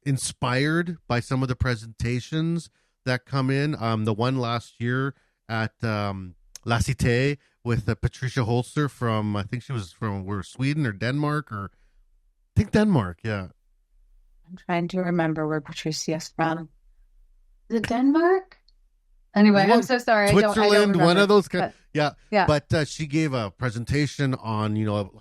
inspired by some of the presentations that come in. The one last year at La Cité with Patricia Holzer from, I think she was from Sweden or Denmark, or I think Denmark, yeah. I'm trying to remember where Patricia's from. Is it Denmark? Anyway, I'm so sorry. Switzerland, one of those. Yeah. Yeah. But she gave a presentation on,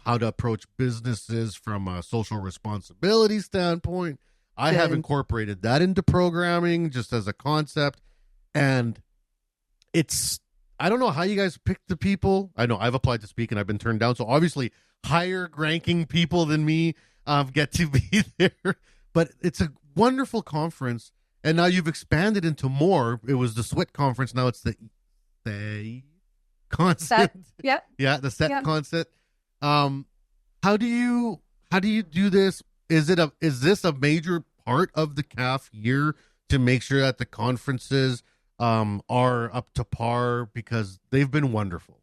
how to approach businesses from a social responsibility standpoint. I have incorporated that into programming just as a concept. And I don't know how you guys pick the people. I know I've applied to speak and I've been turned down. So obviously higher ranking people than me get to be there. But it's a wonderful conference. And now you've expanded into more. It was the SWIT conference. Now it's the concept. Yep. Yeah, the set concept. how do you do this? Is this a major part of the CAF year to make sure that the conferences are up to par, because they've been wonderful?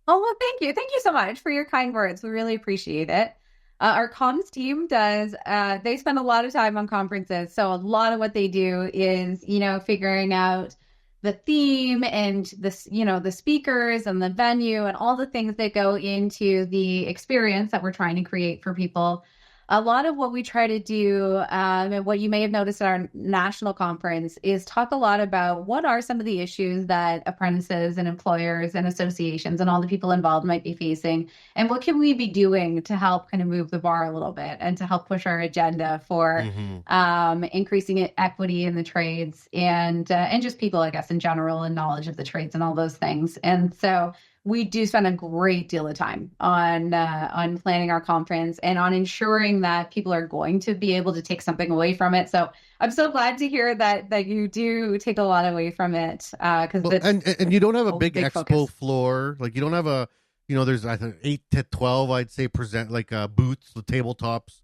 Oh, well, thank you. Thank you so much for your kind words. We really appreciate it. Our comms team does, they spend a lot of time on conferences. So a lot of what they do is, figuring out the theme and the speakers and the venue and all the things that go into the experience that we're trying to create for people. A lot of what we try to do, and what you may have noticed at our national conference, is talk a lot about what are some of the issues that apprentices and employers and associations and all the people involved might be facing, and what can we be doing to help kind of move the bar a little bit and to help push our agenda for increasing equity in the trades and just people, I guess, in general, and knowledge of the trades and all those things. And so we do spend a great deal of time on planning our conference and on ensuring that people are going to be able to take something away from it. So I'm so glad to hear that you do take a lot away from it, because and you don't have a big expo focus. floor. Like, you don't have a, there's, I think, 8 to 12, I'd say, present like booths, the tabletops.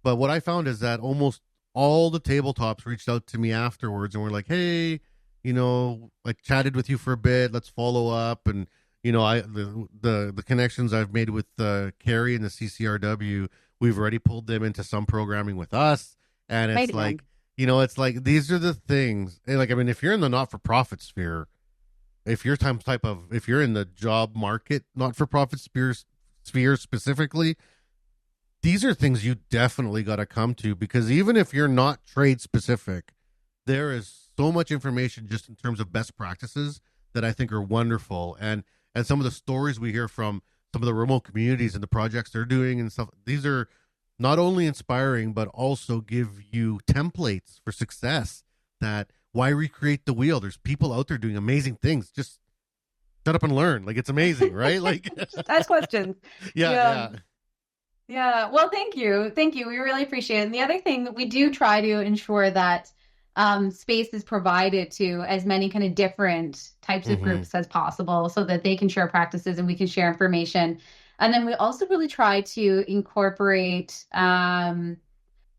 But what I found is that almost all the tabletops reached out to me afterwards and were like, hey, I chatted with you for a bit, let's follow up. And the connections I've made with Carrie and the CCRW, we've already pulled them into some programming with us, and it's it's like these are the things. And if you're in the not-for-profit sphere, if you're in the job market not-for-profit sphere specifically, these are things you definitely got to come to, because even if you're not trade specific, there is so much information just in terms of best practices that I think are wonderful. And some of the stories we hear from some of the remote communities and the projects they're doing and stuff, these are not only inspiring, but also give you templates for success. That why recreate the wheel? There's people out there doing amazing things. Just shut up and learn. Like, it's amazing, right? Like, ask questions. Yeah. Well, thank you. We really appreciate it. And the other thing that we do try to ensure that space is provided to as many kind of different types of groups as possible, so that they can share practices and we can share information. And then we also really try to incorporate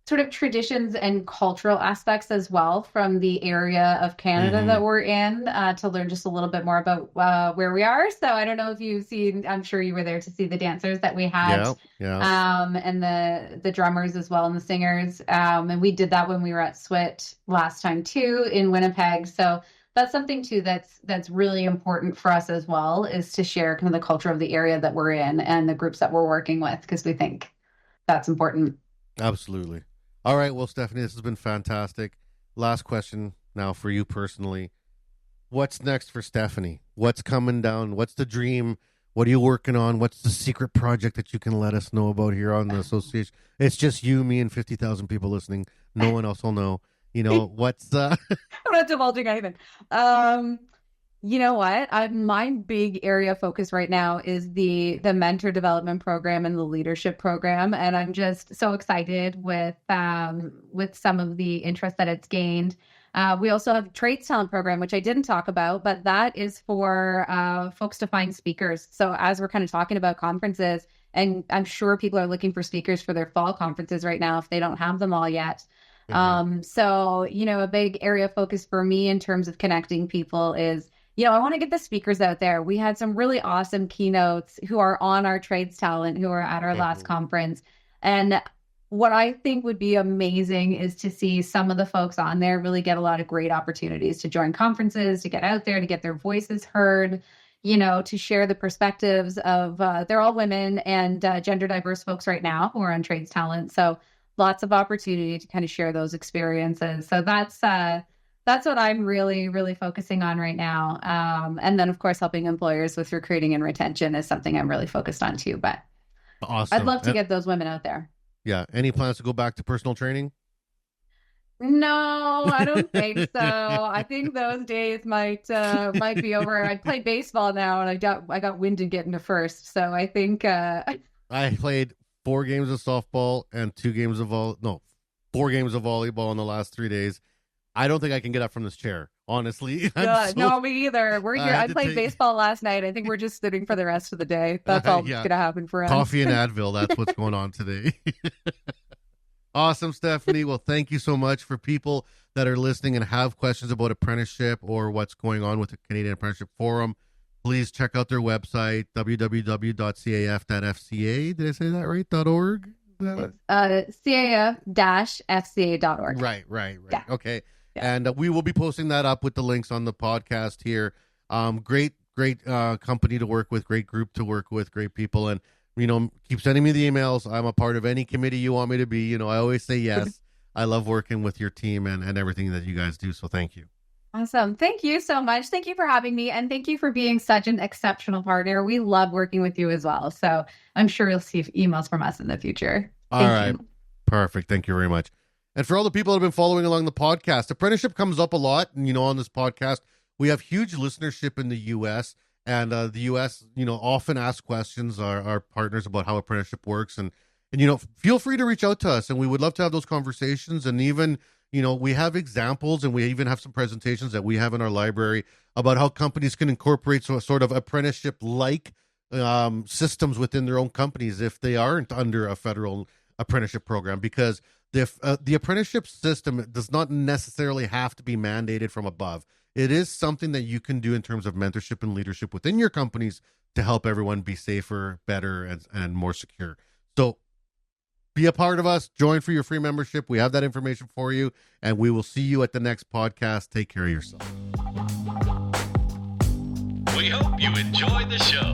sort of traditions and cultural aspects as well from the area of Canada that we're in, to learn just a little bit more about where we are. So I don't know if you've seen, I'm sure you were there to see the dancers that we had, and the drummers as well, and the singers. And we did that when we were at SWIT last time too, in Winnipeg. So that's something too that's really important for us as well, is to share kind of the culture of the area that we're in and the groups that we're working with, because we think that's important. Absolutely. All right. Well, Stephanie, this has been fantastic. Last question now for you personally. What's next for Stephanie? What's coming down? What's the dream? What are you working on? What's the secret project that you can let us know about here on the association? It's just you, me, and 50,000 people listening. No one else will know. What's I'm not divulging anything. You know what? My big area of focus right now is the mentor development program and the leadership program, and I'm just so excited with some of the interest that it's gained. We also have a trades talent program, which I didn't talk about, but that is for folks to find speakers. So as we're kind of talking about conferences, and I'm sure people are looking for speakers for their fall conferences right now if they don't have them all yet. So a big area of focus for me in terms of connecting people is, I want to get the speakers out there. We had some really awesome keynotes who are on our trades talent, who are at our last conference. And what I think would be amazing is to see some of the folks on there really get a lot of great opportunities to join conferences, to get out there, to get their voices heard, to share the perspectives of, they're all women and gender diverse folks right now who are on trades talent. So lots of opportunity to kind of share those experiences. So that's what I'm really, really focusing on right now. And then, of course, helping employers with recruiting and retention is something I'm really focused on too. But awesome. I'd love to get those women out there. Yeah. Any plans to go back to personal training? No, I don't think so. I think those days might be over. I play baseball now, and I got winded getting to first. So I think I played 4 games of softball and 4 games of volleyball in the last 3 days. I don't think I can get up from this chair. honestly. Yeah, no, me either. We're here. I played baseball last night. I think we're just sitting for the rest of the day. That's all that's gonna happen for us. Coffee and Advil. That's what's going on today. Awesome, Stephanie. Well, thank you so much. For people that are listening and have questions about apprenticeship or what's going on with the Canadian Apprenticeship Forum, please check out their website, www.caf-fca. Did I say that right? .org? CAF-FCA.org. Right. Yeah. Okay. Yeah. And we will be posting that up with the links on the podcast here. Great company to work with, great group to work with, great people. And, keep sending me the emails. I'm a part of any committee you want me to be. I always say yes. I love working with your team and everything that you guys do. So thank you. Awesome. Thank you so much. Thank you for having me. And thank you for being such an exceptional partner. We love working with you as well. So I'm sure you'll see emails from us in the future. All right. Perfect. Thank you very much. And for all the people that have been following along the podcast, apprenticeship comes up a lot. And, on this podcast, we have huge listenership in the U.S. And the U.S., often ask questions, our partners, about how apprenticeship works. And, feel free to reach out to us. And we would love to have those conversations. And even, we have examples and we even have some presentations that we have in our library about how companies can incorporate sort of apprenticeship-like systems within their own companies if they aren't under a federal apprenticeship program. Because the apprenticeship system does not necessarily have to be mandated from above. It is something that you can do in terms of mentorship and leadership within your companies to help everyone be safer, better, and more secure. So be a part of us. Join for your free membership. We have that information for you, and we will see you at the next podcast. Take care of yourself. We hope you enjoyed the show.